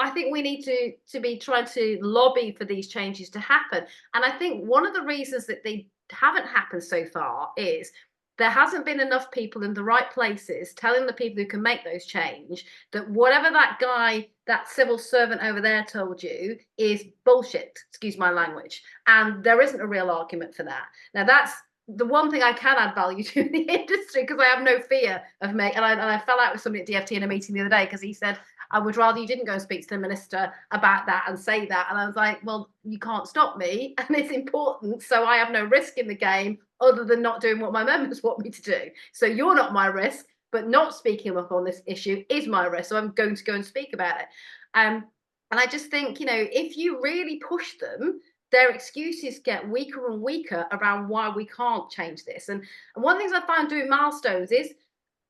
I think we need to be trying to lobby for these changes to happen. And I think one of the reasons that they haven't happened so far is there hasn't been enough people in the right places telling the people who can make those change that whatever that civil servant over there told you is bullshit, excuse my language, and there isn't a real argument for that. Now that's the one thing I can add value to in the industry, because I have no fear of and I fell out with somebody at DFT in a meeting the other day because he said, I would rather you didn't go and speak to the minister about that and say that. And I was like, well, you can't stop me, and it's important, so I have no risk in the game other than not doing what my members want me to do. So you're not my risk, but not speaking up on this issue is my risk, so I'm going to go and speak about it. And I just think, if you really push them, their excuses get weaker and weaker around why we can't change this. And one of the things I found doing milestones is,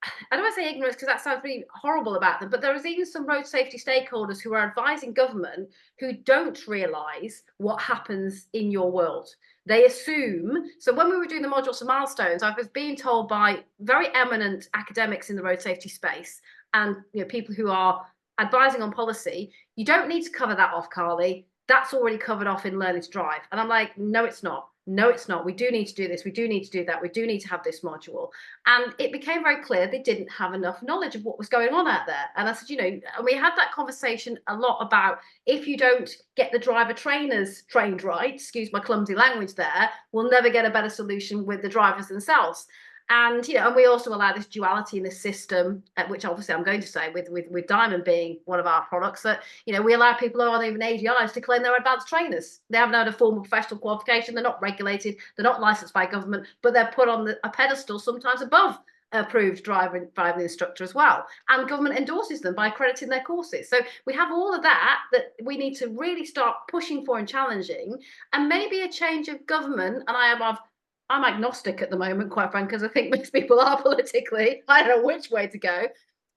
I don't want to say ignorance because that sounds really horrible about them, but there is even some road safety stakeholders who are advising government who don't realise what happens in your world. They assume, so when we were doing the modules for milestones, I was being told by very eminent academics in the road safety space and people who are advising on policy, you don't need to cover that off, Carly. That's already covered off in Learning to Drive. And I'm like, no, it's not. No, it's not. We do need to do this. We do need to do that. We do need to have this module. And it became very clear they didn't have enough knowledge of what was going on out there. And I said, and we had that conversation a lot about if you don't get the driver trainers trained right, excuse my clumsy language there, we'll never get a better solution with the drivers themselves. And and we also allow this duality in the system, which obviously I'm going to say with Diamond being one of our products, that we allow people who aren't even ADIs to claim they're advanced trainers. They haven't had a formal professional qualification. They're not regulated. They're not licensed by government, but they're put on a pedestal sometimes above approved driving instructor as well. And government endorses them by accrediting their courses. So we have all of that we need to really start pushing for and challenging, and maybe a change of government. And I'm agnostic at the moment, quite frankly, because I think most people are politically. I don't know which way to go.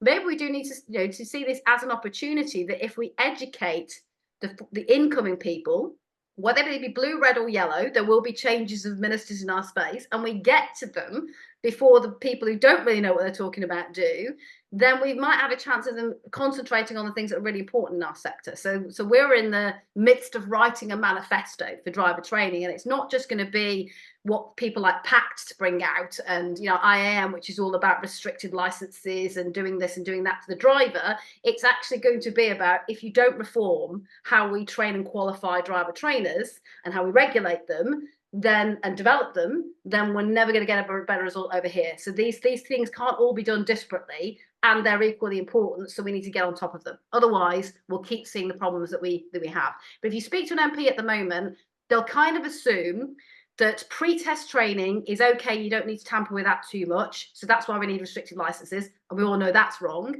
Maybe we do need to, to see this as an opportunity that if we educate the incoming people whether they be blue, red or yellow, there will be changes of ministers in our space, and we get to them before the people who don't really know what they're talking about do, then we might have a chance of them concentrating on the things that are really important in our sector. So we're in the midst of writing a manifesto for driver training, and it's not just going to be what people like PACT bring out and, you know, IAM, which is all about restricted licenses and doing this and doing that to the driver. It's actually going to be about, if you don't reform how we train and qualify driver trainers and how we regulate them, then and develop them, then we're never going to get a better result over here. So these things can't all be done disparately, and they're equally important. So we need to get on top of them. Otherwise, we'll keep seeing the problems that we have. But if you speak to an MP at the moment, they'll kind of assume that pre-test training is okay. You don't need to tamper with that too much. So that's why we need restricted licenses. And we all know that's wrong.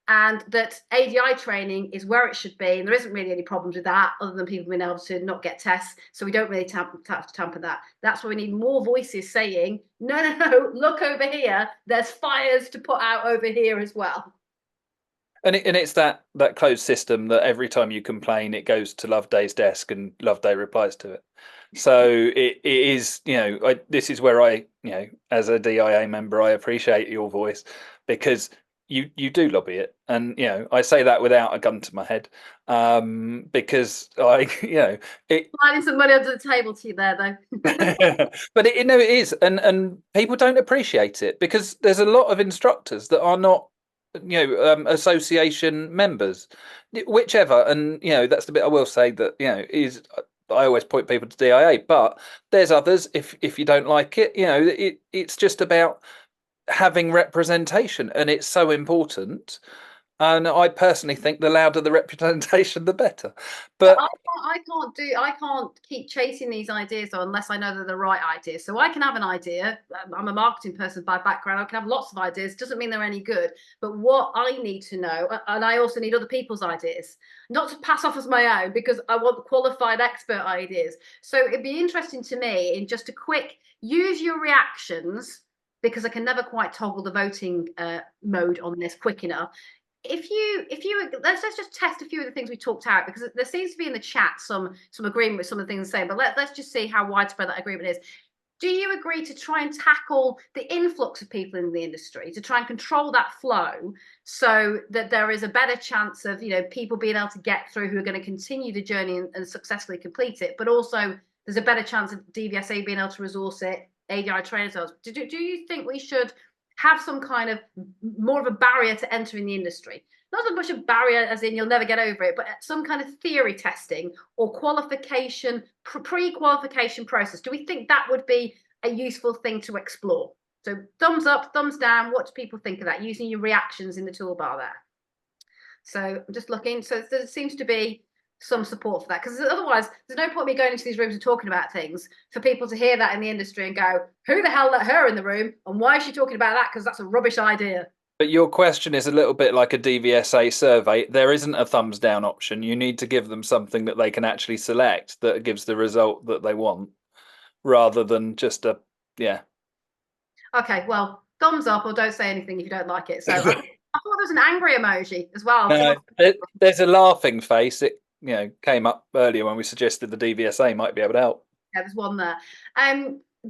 And that ADI training is where it should be. And there isn't really any problems with that other than people being able to not get tests. So we don't really have to tamper that. That's why we need more voices saying, no, look over here. There's fires to put out over here as well.
And it's that closed system that every time you complain, it goes to Loveday's desk and Loveday replies to it. So it is, you know, this is where I, you know, as a DIA member, I appreciate your voice, because you do lobby it, and you know, I say that without a gun to my head, because I, you know,
finding some money under the table to you there though.
But it is, and people don't appreciate it, because there's a lot of instructors that are not, you know, association members, whichever, and you know, that's the bit I will say that, you know, is I always point people to DIA, but there's others. If you don't like it, you know, it's just about having representation, and it's so important. And I personally think the louder the representation, the better. But
I can't keep chasing these ideas though, unless I know they're the right ideas. So I can have an idea. I'm a marketing person by background. I can have lots of ideas. Doesn't mean they're any good. But what I need to know, and I also need other people's ideas, not to pass off as my own, because I want qualified expert ideas. So it'd be interesting to me in just a quick, use your reactions, because I can never quite toggle the voting mode on this quick enough. If you let's just test a few of the things we talked out, because there seems to be in the chat some agreement with some of the things I'm saying, but let's just see how widespread that agreement is. Do you agree to try and tackle the influx of people in the industry, to try and control that flow, so that there is a better chance of, you know, people being able to get through who are going to continue the journey and successfully complete it, but also there's a better chance of DVSA being able to resource it, ADI trainers? Do you think we should have some kind of more of a barrier to entering the industry? Not so much a barrier as in you'll never get over it, but some kind of theory testing or qualification, pre-qualification process. Do we think that would be a useful thing to explore? So thumbs up, thumbs down. What do people think of that? Using your reactions in the toolbar there. So I'm just looking. So there seems to be some support for that, because otherwise there's no point me going into these rooms and talking about things for people to hear that in the industry and go, who the hell let her in the room and why is she talking about that, because that's a rubbish idea.
But your question is a little bit like a DVSA survey. There isn't a thumbs down option. You need to give them something that they can actually select that gives the result that they want, rather than just a okay,
well, thumbs up or don't say anything if you don't like it. So I thought there was an angry emoji as well.
No, there's a laughing face. It, you know, came up earlier when we suggested the DVSA might be able to help.
Yeah, there's one there.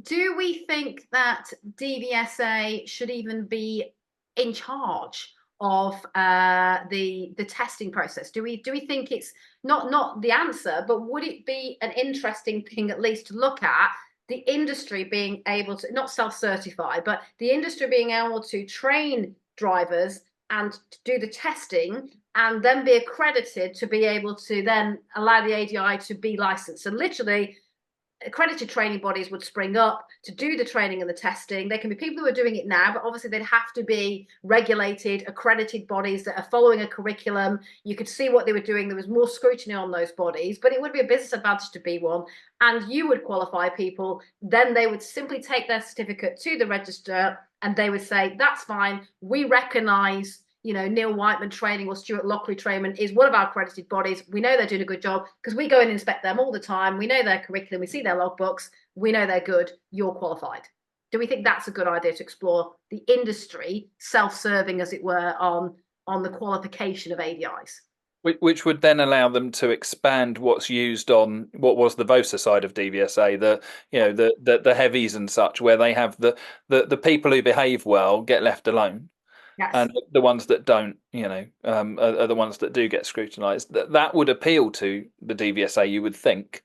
Do we think that DVSA should even be in charge of the testing process? Do we think it's not the answer, but would it be an interesting thing at least to look at, the industry being able to not self-certify, but the industry being able to train drivers and to do the testing and then be accredited to be able to then allow the ADI to be licensed? So literally, accredited training bodies would spring up to do the training and the testing. There can be people who are doing it now, but obviously they'd have to be regulated, accredited bodies that are following a curriculum. You could see what they were doing. There was more scrutiny on those bodies, but it would be a business advantage to be one. And you would qualify people. Then they would simply take their certificate to the register and they would say, that's fine. We recognize, you know, Neil Whiteman Training or Stuart Lockley Training is one of our accredited bodies. We know they're doing a good job because we go and inspect them all the time. We know their curriculum. We see their logbooks. We know they're good. You're qualified. Do we think that's a good idea to explore the industry self-serving, as it were, on the qualification of ADIs?
Which would then allow them to expand what's used on what was the VOSA side of DVSA, the heavies and such, where they have the people who behave well get left alone,
Yes.
and the ones that don't, are the ones that do get scrutinised. That would appeal to the DVSA, you would think.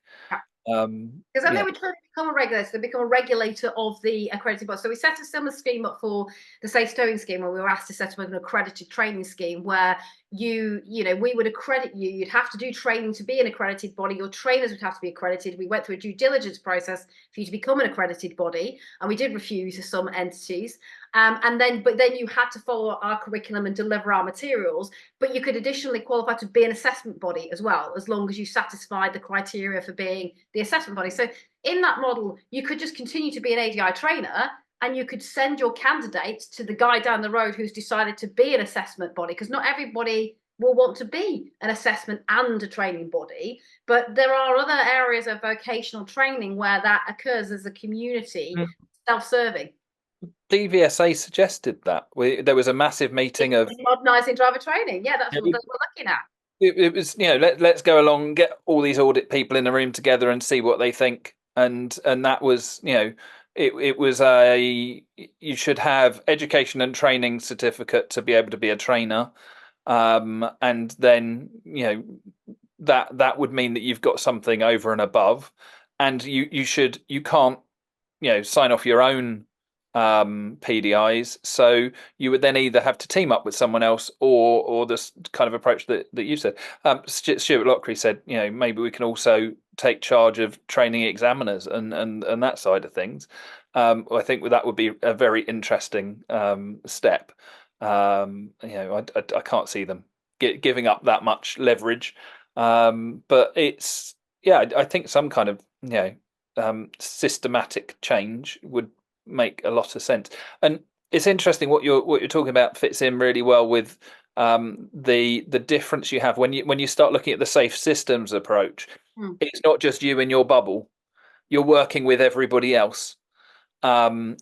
Because I know we're trying to become a regulator, to become a regulator of the accredited body. So we set a similar scheme up for the Safe Stowing scheme, where we were asked to set up an accredited training scheme where we would accredit you. You'd have to do training to be an accredited body. Your trainers would have to be accredited. We went through a due diligence process for you to become an accredited body, and we did refuse some entities. But then you had to follow our curriculum and deliver our materials. But you could additionally qualify to be an assessment body as well, as long as you satisfied the criteria for being the assessment body. So in that model, you could just continue to be an ADI trainer, and you could send your candidates to the guy down the road who's decided to be an assessment body, because not everybody will want to be an assessment and a training body. But there are other areas of vocational training where that occurs as a community, self-serving.
DVSA suggested that. There was a massive meeting of
modernising driver training. Yeah, that's what we're looking at.
It was, let's go along, get all these audit people in the room together and see what they think. And that was, it was you should have education and training certificate to be able to be a trainer. And then, that would mean that you've got something over and above, and you can't, sign off your own PDIs. So you would then either have to team up with someone else, or this kind of approach that you said. Stuart Lockery said, maybe we can also take charge of training examiners and that side of things. I think that would be a very interesting step. I can't see them giving up that much leverage, but it's I think some kind of systematic change would make a lot of sense. And it's interesting what you're talking about fits in really well with the difference you have when you start looking at the safe systems approach. It's not just you in your bubble, you're working with everybody else, and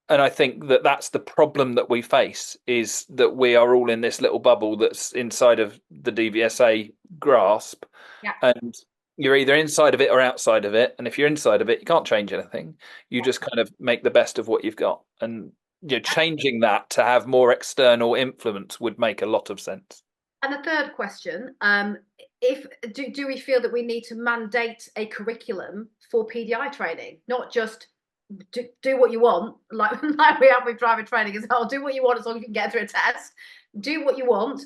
I think that's the problem that we face, is that we are all in this little bubble that's inside of the DVSA grasp. And you're either inside of it or outside of it. And if you're inside of it, you can't change anything. You just kind of make the best of what you've got. And changing that to have more external influence would make a lot of sense.
And the third question, do we feel that we need to mandate a curriculum for PDI training, not just do what you want, like we have with driver training as well. Do what you want as long as you can get through a test. Do what you want.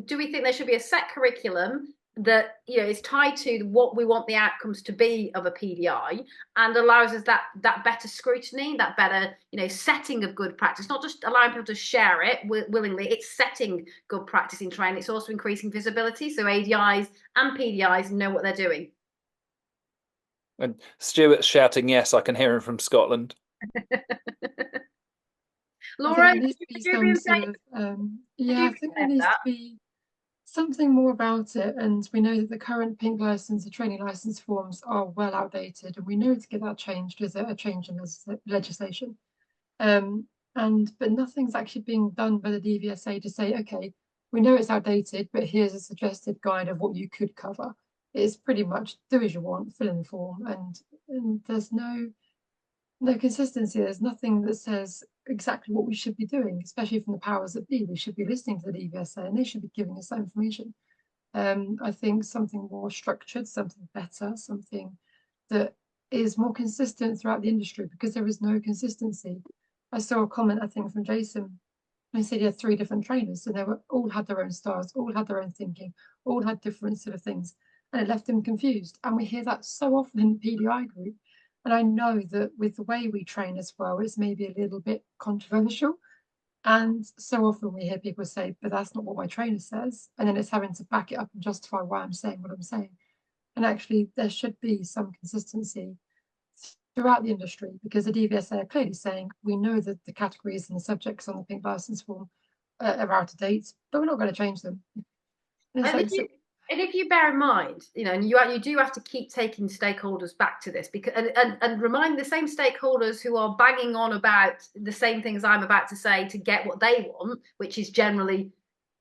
Do we think there should be a set curriculum that is tied to what we want the outcomes to be of a PDI, and allows us that better scrutiny, that better setting of good practice, not just allowing people to share it willingly. It's setting good practice in training. It's also increasing visibility, so ADIs and PDIs know what they're doing.
And Stuart's shouting yes, I can hear him from Scotland.
Laura,
I think there needs to be something more about it. And we know that the current pink license and training license forms are well outdated, and we know to get that changed is a change in legislation. But nothing's actually being done by the DVSA to say, okay, we know it's outdated, but here's a suggested guide of what you could cover. It's pretty much do as you want, fill in the form, and there's no consistency. There's nothing that says exactly what we should be doing, especially from the powers that be. We should be listening to the DVSA, and they should be giving us that information. I think something more structured, something better, something that is more consistent throughout the industry, because there is no consistency. I saw a comment, I think, from Jason. He said he had 3 different trainers, and they all had their own styles, all had their own thinking, all had different sort of things, and it left him confused. And we hear that so often in the PDI group. And I know that with the way we train as well, it's maybe a little bit controversial. And so often we hear people say, but that's not what my trainer says. And then it's having to back it up and justify why I'm saying what I'm saying. And actually, there should be some consistency throughout the industry, because the DVSA are clearly saying, we know that the categories and the subjects on the pink license form are out of date, but we're not going to change them.
And if you bear in mind, and you do have to keep taking stakeholders back to this, because and remind the same stakeholders who are banging on about the same things I'm about to say to get what they want, which is generally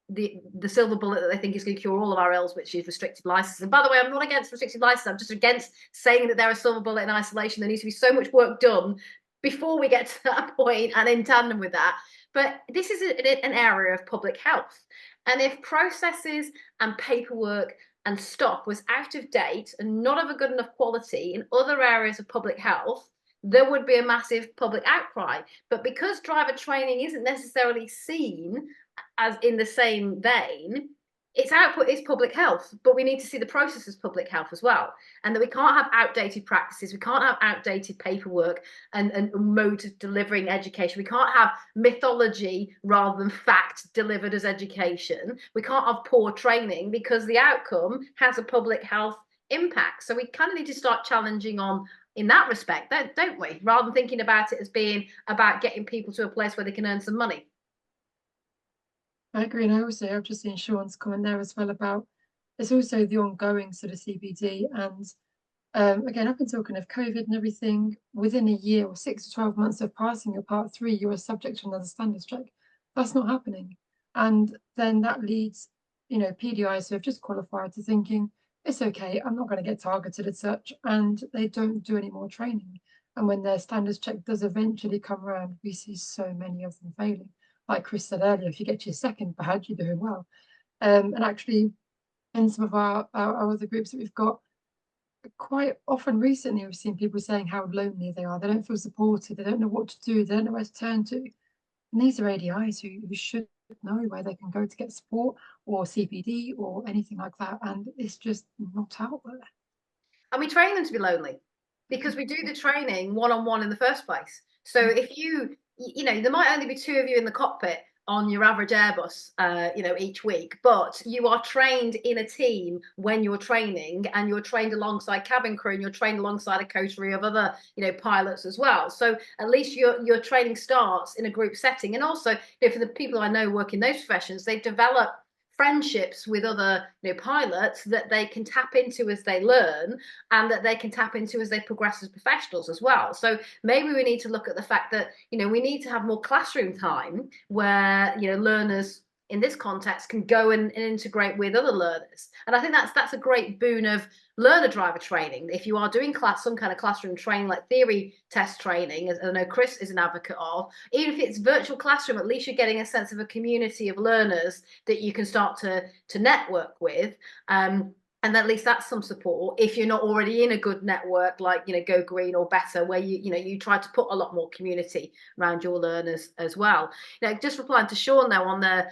the silver bullet that they think is going to cure all of our ills, which is restricted license. And by the way, I'm not against restricted license. I'm just against saying that they're a silver bullet in isolation. There needs to be so much work done before we get to that point, and in tandem with that. But this is an area of public health. And if processes and paperwork and stock was out of date and not of a good enough quality in other areas of public health, there would be a massive public outcry. But because driver training isn't necessarily seen as in the same vein, its output is public health, but we need to see the process as public health as well. And that we can't have outdated practices, we can't have outdated paperwork and modes of delivering education. We can't have mythology rather than fact delivered as education. We can't have poor training because the outcome has a public health impact. So we kind of need to start challenging on in that respect, don't we? Rather than thinking about it as being about getting people to a place where they can earn some money.
I agree, and I've just seen Sean's comment there as well about it's also the ongoing sort of CPD, and again, up until kind of COVID and everything, within a year or 6 to 12 months of passing your part 3, you are subject to another standards check. That's not happening, and then that leads, PDIs who have just qualified to thinking it's okay, I'm not going to get targeted as such, and they don't do any more training. And when their standards check does eventually come around, we see so many of them failing. Like Chris said earlier, if you get your second badge, you're doing well. And actually, in some of our other groups that we've got, quite often recently, we've seen people saying how lonely they are. They don't feel supported. They don't know what to do. They don't know where to turn to. And these are ADIs who should know where they can go to get support or CPD or anything like that. And it's just not out there.
And we train them to be lonely because we do the training one-on-one in the first place. So if there might only be 2 of you in the cockpit on your average Airbus, each week, but you are trained in a team when you're training, and you're trained alongside cabin crew, and you're trained alongside a coterie of other, pilots as well. So at least your training starts in a group setting. And also, for the people I know work in those professions, they've developed friendships with other pilots that they can tap into as they learn, and that they can tap into as they progress as professionals as well. So maybe we need to look at the fact that we need to have more classroom time where learners in this context can go and integrate with other learners. And I think that's a great boon of learner driver training. If you are doing some kind of classroom training, like theory test training, as I know Chris is an advocate of, even if it's virtual classroom, at least you're getting a sense of a community of learners that you can start to network with. And at least that's some support if you're not already in a good network like Go Green or Better, where you try to put a lot more community around your learners as well. Just replying to Sean now on the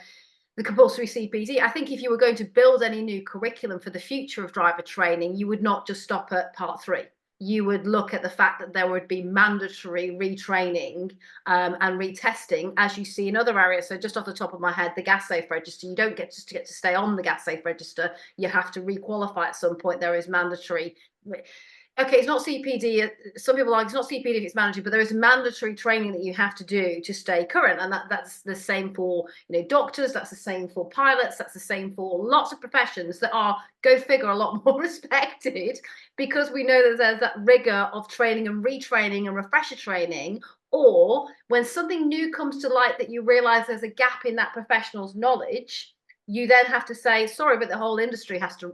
compulsory CPD, I think if you were going to build any new curriculum for the future of driver training, you would not just stop at part 3. You would look at the fact that there would be mandatory retraining and retesting, as you see in other areas. So just off the top of my head, the gas safe register, you don't get to stay on the gas safe register. You have to requalify at some point. There is mandatory. Okay, it's not CPD. Some people it's not CPD if it's mandatory, but there is mandatory training that you have to do to stay current, and that's the same for doctors. That's the same for pilots. That's the same for lots of professions that are, go figure, a lot more respected, because we know that there's that rigor of training and retraining and refresher training. Or when something new comes to light that you realise there's a gap in that professional's knowledge, you then have to say, sorry, but the whole industry has to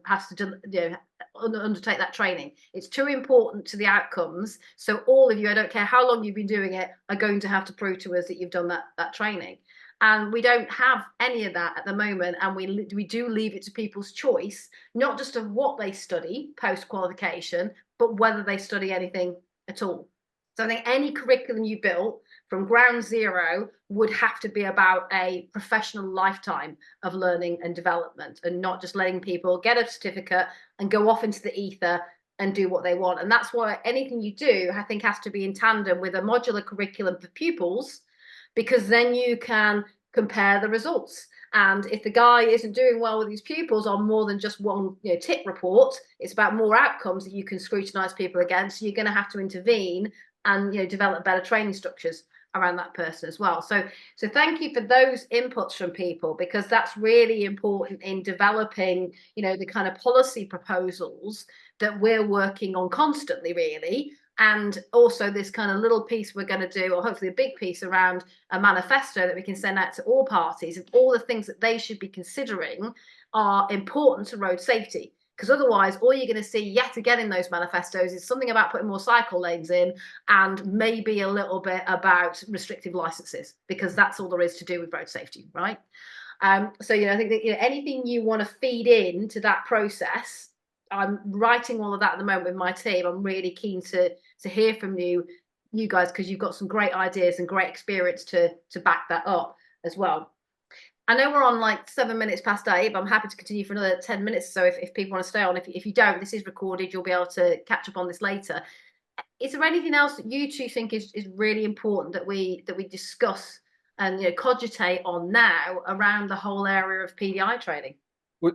undertake that training. It's too important to the outcomes. So all of you, I don't care how long you've been doing it, are going to have to prove to us that you've done that training. And we don't have any of that at the moment. And we do leave it to people's choice, not just of what they study post-qualification, but whether they study anything at all. So I think any curriculum you built from ground zero would have to be about a professional lifetime of learning and development, and not just letting people get a certificate and go off into the ether and do what they want. And that's why anything you do, I think, has to be in tandem with a modular curriculum for pupils, because then you can compare the results. And if the guy isn't doing well with his pupils on more than just one tip report, it's about more outcomes that you can scrutinise people against. So you're going to have to intervene and develop better training structures around that person as well. So thank you for those inputs from people, because that's really important in developing the kind of policy proposals that we're working on constantly, really. and also this kind of little piece we're going to do, or hopefully a big piece around a manifesto that we can send out to all parties, and all the things that they should be considering are important to road safety. Because otherwise, all you're going to see yet again in those manifestos is something about putting more cycle lanes in, and maybe a little bit about restrictive licenses, because that's all there is to do with road safety, right? So, I think that, anything you want to feed into that process, I'm writing all of that at the moment with my team. I'm really keen to hear from you guys, because you've got some great ideas and great experience to back that up as well. I know we're on like 7 minutes past 8, but I'm happy to continue for another 10 minutes. So if people want to stay on, if you don't, this is recorded. You'll be able to catch up on this later. Is there anything else that you two think is really important that we discuss and cogitate on now around the whole area of PDI training?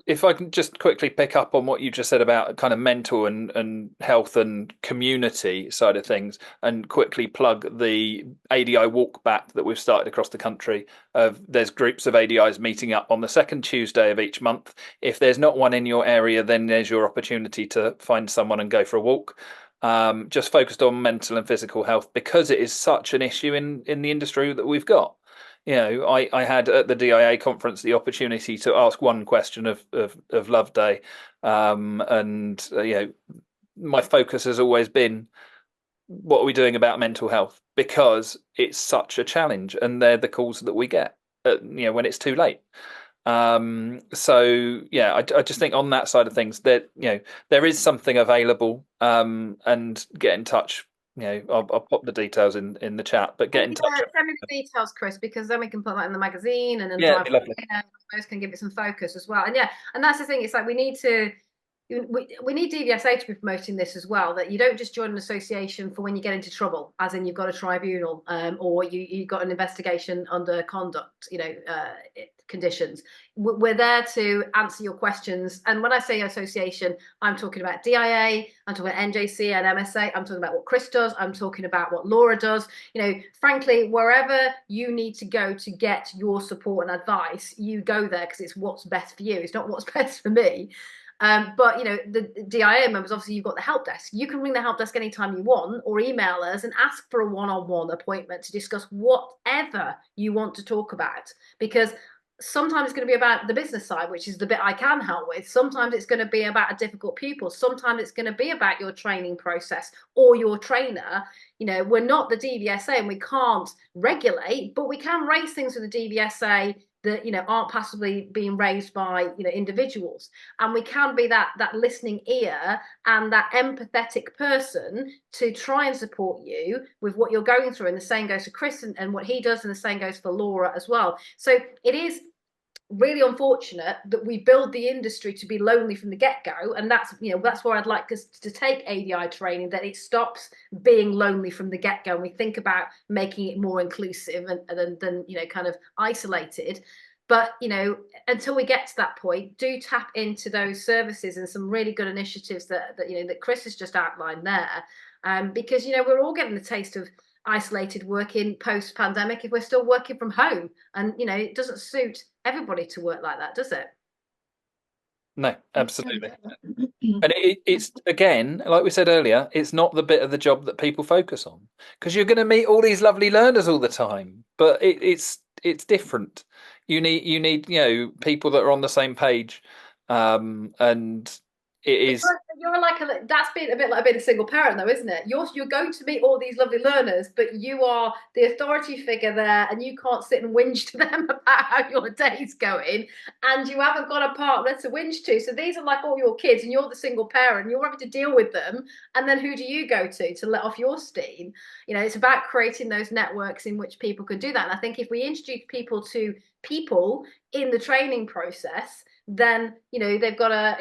If I can just quickly pick up on what you just said about kind of mental and health and community side of things, and quickly plug the ADI walk back that we've started across the country. There's groups of ADIs meeting up on the second Tuesday of each month. If there's not one in your area, then there's your opportunity to find someone and go for a walk. Just focused on mental and physical health, because it is such an issue in the industry that we've got. I had at the DIA conference the opportunity to ask one question of Love Day, and my focus has always been, what are we doing about mental health? Because it's such a challenge, and they're the calls that we get, when it's too late. So I just think on that side of things that there is something available, and get in touch. I'll pop the details in the chat, but get in touch.
Send me the details, Chris, because then we can put that in the magazine, and then those can give it some focus as well. And that's the thing. It's like we need DVSA to be promoting this as well, that you don't just join an association for when you get into trouble, as in you've got a tribunal, or you've got an investigation under conduct, conditions. We're there to answer your questions. And when I say association, I'm talking about DIA, I'm talking about NJC and MSA, I'm talking about what Chris does, I'm talking about what Laura does. Frankly, wherever you need to go to get your support and advice, you go there, because it's what's best for you. It's not what's best for me. But the DIA members, obviously you've got the help desk. You can ring the help desk anytime you want, or email us and ask for a one-on-one appointment to discuss whatever you want to talk about, because sometimes it's going to be about the business side, which is the bit I can help with. Sometimes it's going to be about a difficult pupil. Sometimes it's going to be about your training process or your trainer. We're not the DVSA, and we can't regulate, but we can raise things with the DVSA that aren't passively being raised by individuals, and we can be that listening ear and that empathetic person to try and support you with what you're going through. And the same goes to Chris and what he does, and the same goes for Laura as well. So it is really unfortunate that we build the industry to be lonely from the get-go, and that's where I'd like us to take ADI training, that it stops being lonely from the get-go, and we think about making it more inclusive and than kind of isolated. But until we get to that point, do tap into those services and some really good initiatives that Chris has just outlined there, because we're all getting the taste of isolated working post-pandemic if we're still working from home, and it doesn't suit everybody to work like that, does it?
No, absolutely. And it's again, like we said earlier, it's not the bit of the job that people focus on, because you're going to meet all these lovely learners all the time, but it's different. You need people that are on the same page, and it is.
You're like that's been a bit like being a single parent, though, isn't it? You're going to meet all these lovely learners, but you are the authority figure there, and you can't sit and whinge to them about how your day's going, and you haven't got a partner to whinge to. So these are like all your kids, and you're the single parent. You're having to deal with them, and then who do you go to let off your steam? It's about creating those networks in which people can do that. And I think if we introduce people to people in the training process, then they've got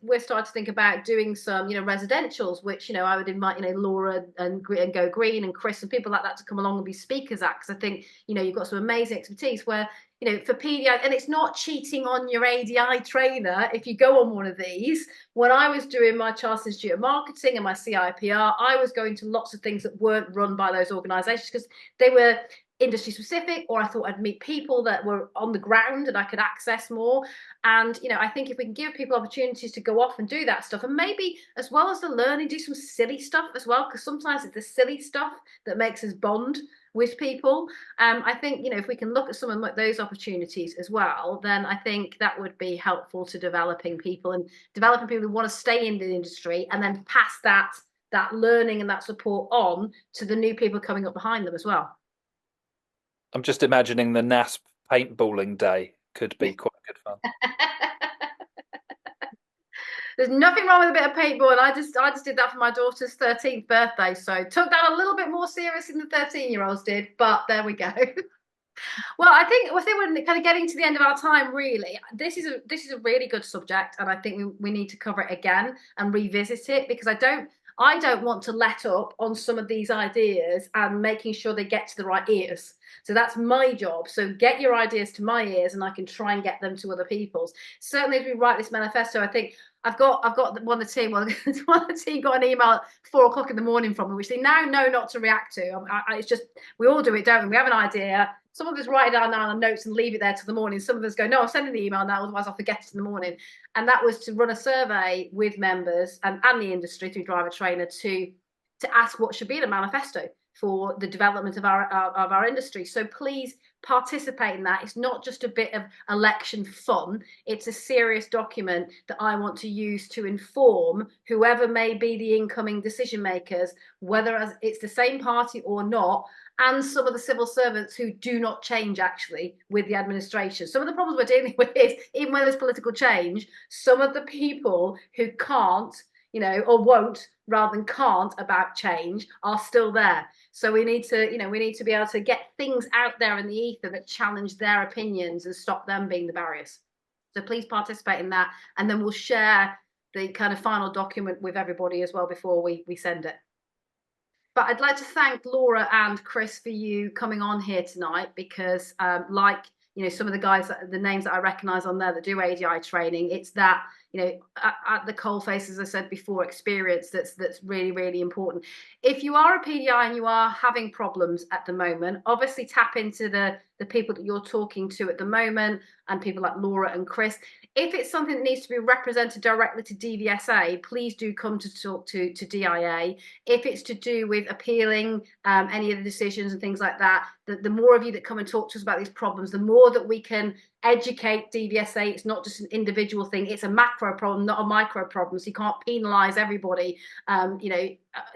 we're starting to think about doing some residentials, which I would invite Laura and Go Green and Chris and people like that to come along and be speakers at, because I think you've got some amazing expertise where for PDI, and it's not cheating on your ADI trainer if you go on one of these. When I was doing my Chartered Institute of Marketing and my CIPR, I was going to lots of things that weren't run by those organisations, because they were industry specific, or I thought I'd meet people that were on the ground and I could access more. And, you know, I think if we can give people opportunities to go off and do that stuff, and maybe as well as the learning, do some silly stuff as well, because sometimes it's the silly stuff that makes us bond with people. I think, you know, if we can look at some of those opportunities as well, then I think that would be helpful to developing people who want to stay in the industry, and then pass that learning and that support on to the new people coming up behind them as well.
I'm just imagining the NASP paintballing day could be quite good fun.
There's nothing wrong with a bit of paintball. I just did that for my daughter's 13th birthday, so took that a little bit more serious than the 13-year-olds did, but there we go. Well, I think we're kind of getting to the end of our time, really. This is a really good subject, and I think we need to cover it again and revisit it, because I don't want to let up on some of these ideas and making sure they get to the right ears. So that's my job. So get your ideas to my ears, and I can try and get them to other people's. Certainly, as we write this manifesto, I think I've got one of the team. Well, one of the team got an email at 4 o'clock in the morning from me, which they now know not to react to. It's just, we all do it, don't we? We have an idea. Some of us write it down on notes and leave it there till the morning. Some of us go, no, I'm sending the email now, otherwise I'll forget it in the morning. And that was to run a survey with members and the industry through Driver Trainer to ask what should be in a manifesto for the development of our industry. So please participate in that. It's not just a bit of election fun. It's a serious document that I want to use to inform whoever may be the incoming decision makers, whether it's the same party or not, and some of the civil servants who do not change actually with the administration. Some of the problems we're dealing with is, even when there's political change, some of the people who can't, you know, or won't rather than can't about change are still there. So we need to be able to get things out there in the ether that challenge their opinions and stop them being the barriers. So please participate in that, and then we'll share the kind of final document with everybody as well before we send it. But I'd like to thank Laura and Chris for you coming on here tonight, because like, you know, some of the guys, the names that I recognise on there that do ADI training, it's that, you know, at the coalface, as I said before, experience that's really, really important. If you are a PDI and you are having problems at the moment, obviously tap into the people that you're talking to at the moment, and people like Laura and Chris. If it's something that needs to be represented directly to DVSA, please do come to talk to DIA. If it's to do with appealing any of the decisions and things like that, the more of you that come and talk to us about these problems, the more that we can educate DVSA. It's not just an individual thing, it's a macro problem, not a micro problem. So you can't penalise everybody, you know,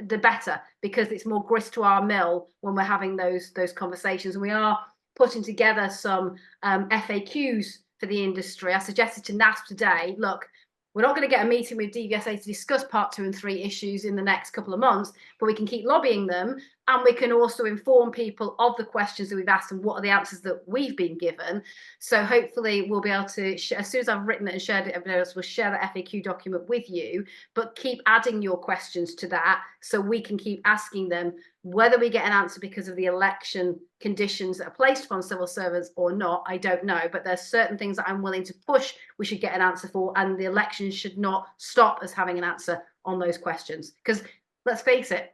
the better, because it's more grist to our mill when we're having those conversations. And we are putting together some FAQs for the industry. I suggested to NASP today, look, we're not going to get a meeting with DVSA to discuss part 2 and 3 issues in the next couple of months, but we can keep lobbying them, and we can also inform people of the questions that we've asked and what are the answers that we've been given. So hopefully we'll be able to, as soon as I've written it and shared it, everybody else will share the FAQ document with you, but keep adding your questions to that so we can keep asking them. Whether we get an answer because of the election conditions that are placed upon civil servants or not, I don't know. But there's certain things that I'm willing to push we should get an answer for, and the elections should not stop us having an answer on those questions. Because let's face it,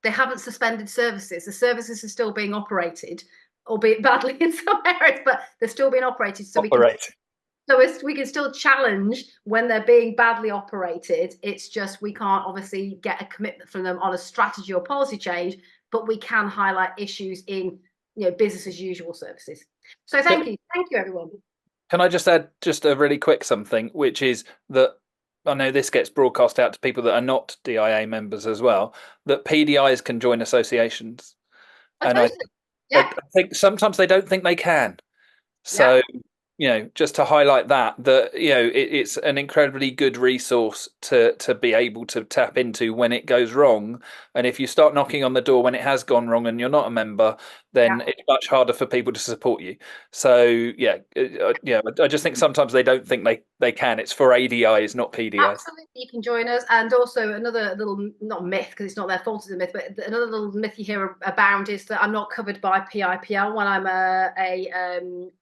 they haven't suspended services. The services are still being operated, albeit badly in some areas, but they're still being operated. So we can still challenge when they're being badly operated. It's just we can't obviously get a commitment from them on a strategy or policy change, but we can highlight issues in, you know, business as usual services. So thank you everyone.
Can I just add just a really quick something, which is that I know this gets broadcast out to people that are not DIA members as well, that PDIs can join associations. And I think sometimes they don't think they can. So you know, just to highlight that you know, it's an incredibly good resource to be able to tap into when it goes wrong. And if you start knocking on the door when it has gone wrong and you're not a member, then it's much harder for people to support you. So yeah, I just think sometimes they don't think they can. It's for ADIs, not PDIs.
Absolutely, you can join us. And also another little, not myth, because it's not their fault, it's a myth, but another little myth you hear abound is that I'm not covered by PIPL when I'm a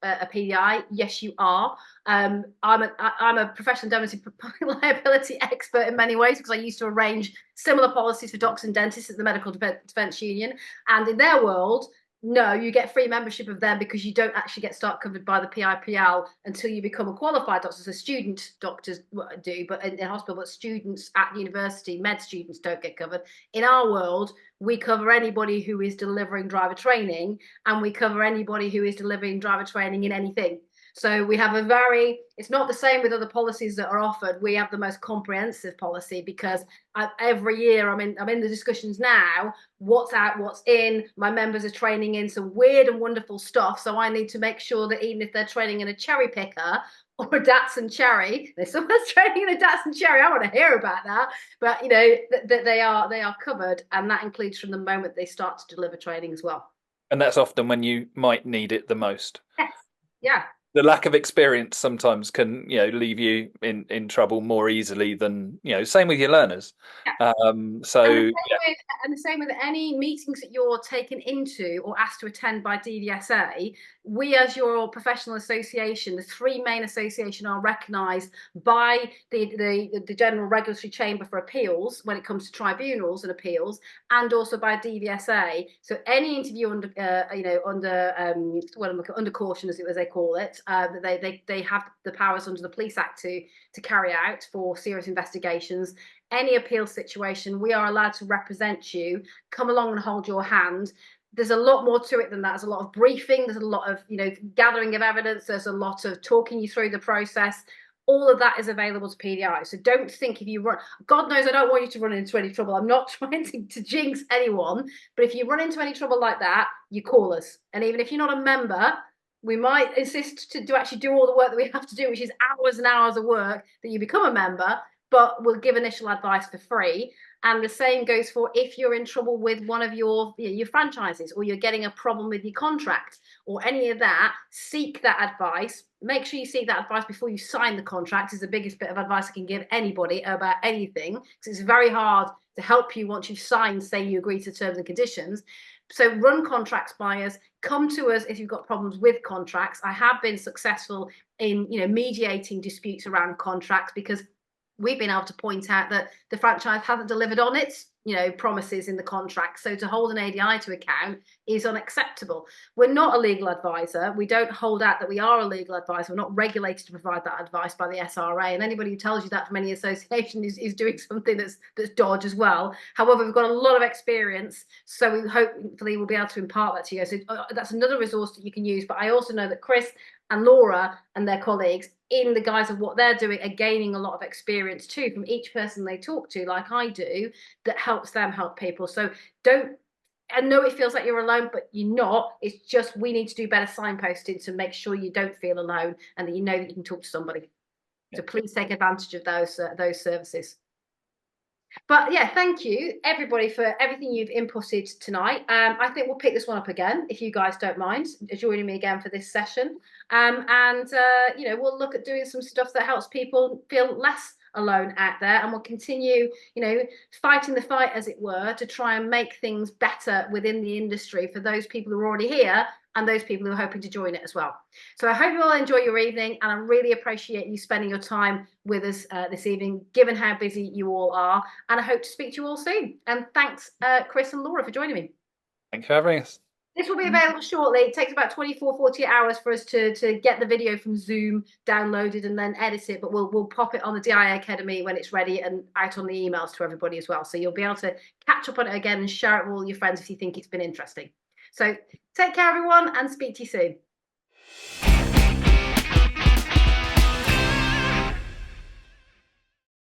PDI. Yes, you are. I'm a professional indemnity liability expert in many ways, because I used to arrange similar policies for doctors and dentists at the Medical Defence Union, and in their world, No, you get free membership of them because you don't actually start covered by the PIPL until you become a qualified doctor. So student doctors do, but in hospital, but students at university, med students don't get covered. In our world, we cover anybody who is delivering driver training, and we cover anybody who is delivering driver training in anything. So we have it's not the same with other policies that are offered. We have the most comprehensive policy because every year I'm in the discussions now, what's out, what's in. My members are training in some weird and wonderful stuff. So I need to make sure that even if they're training in a cherry picker or a Datsun cherry, if someone's training in a Datsun cherry, I want to hear about that. But that they are covered, and that includes from the moment they start to deliver training as well.
And that's often when you might need it the most.
Yes. Yeah.
The lack of experience sometimes can, leave you in trouble more easily than, same with your learners.
Yeah.
And
the same with any meetings that you're taken into or asked to attend by DVSA. We, as your professional association, the three main associations are recognised by the General Regulatory Chamber for Appeals when it comes to tribunals and appeals, and also by DVSA. So any interview under caution, as they call it, they have the powers under the Police Act to carry out for serious investigations. Any appeal situation, we are allowed to represent you, come along and hold your hand. There's a lot more to it than that. There's a lot of briefing, there's a lot of gathering of evidence, there's a lot of talking you through the process. All of that is available to PDI. So don't think if you run, God knows I don't want you to run into any trouble. I'm not trying to jinx anyone, but if you run into any trouble like that, you call us. And even if you're not a member, we might insist to actually do all the work that we have to do, which is hours and hours of work, that you become a member, but we'll give initial advice for free. And the same goes for if you're in trouble with one of your franchises, or you're getting a problem with your contract or any of that, seek that advice. Make sure you seek that advice before you sign the contract is the biggest bit of advice I can give anybody about anything, because it's very hard to help you once you've signed, say you agree to terms and conditions. So run contracts by us. Come to us if you've got problems with contracts. I have been successful in mediating disputes around contracts, because we've been able to point out that the franchise hasn't delivered on its promises in the contract. So to hold an ADI to account is unacceptable. We're not a legal advisor. We don't hold out that we are a legal advisor. We're not regulated to provide that advice by the SRA. And anybody who tells you that from any association is doing something that's dodge as well. However, we've got a lot of experience, so we hopefully we'll be able to impart that to you. So that's another resource that you can use. But I also know that Chris and Laura and their colleagues, in the guise of what they're doing, are gaining a lot of experience too from each person they talk to, like I do, that helps them help people. So I know it feels like you're alone, but you're not. It's just we need to do better signposting to make sure you don't feel alone and that you know that you can talk to somebody. So please take advantage of those services. But yeah, thank you everybody for everything you've inputted tonight. I think we'll pick this one up again, if you guys don't mind joining me again for this session. We'll look at doing some stuff that helps people feel less alone out there, and we'll continue fighting the fight, as it were, to try and make things better within the industry for those people who are already here and those people who are hoping to join it as well. So I hope you all enjoy your evening, and I really appreciate you spending your time with us this evening, given how busy you all are, and I hope to speak to you all soon. And thanks, Chris and Laura, for joining me.
Thanks for having us.
This will be available shortly. It takes about 48 hours for us to get the video from Zoom downloaded and then edit it, but we'll pop it on the DIA Academy when it's ready and out on the emails to everybody as well. So you'll be able to catch up on it again and share it with all your friends if you think it's been interesting. So take care, everyone, and speak to you soon.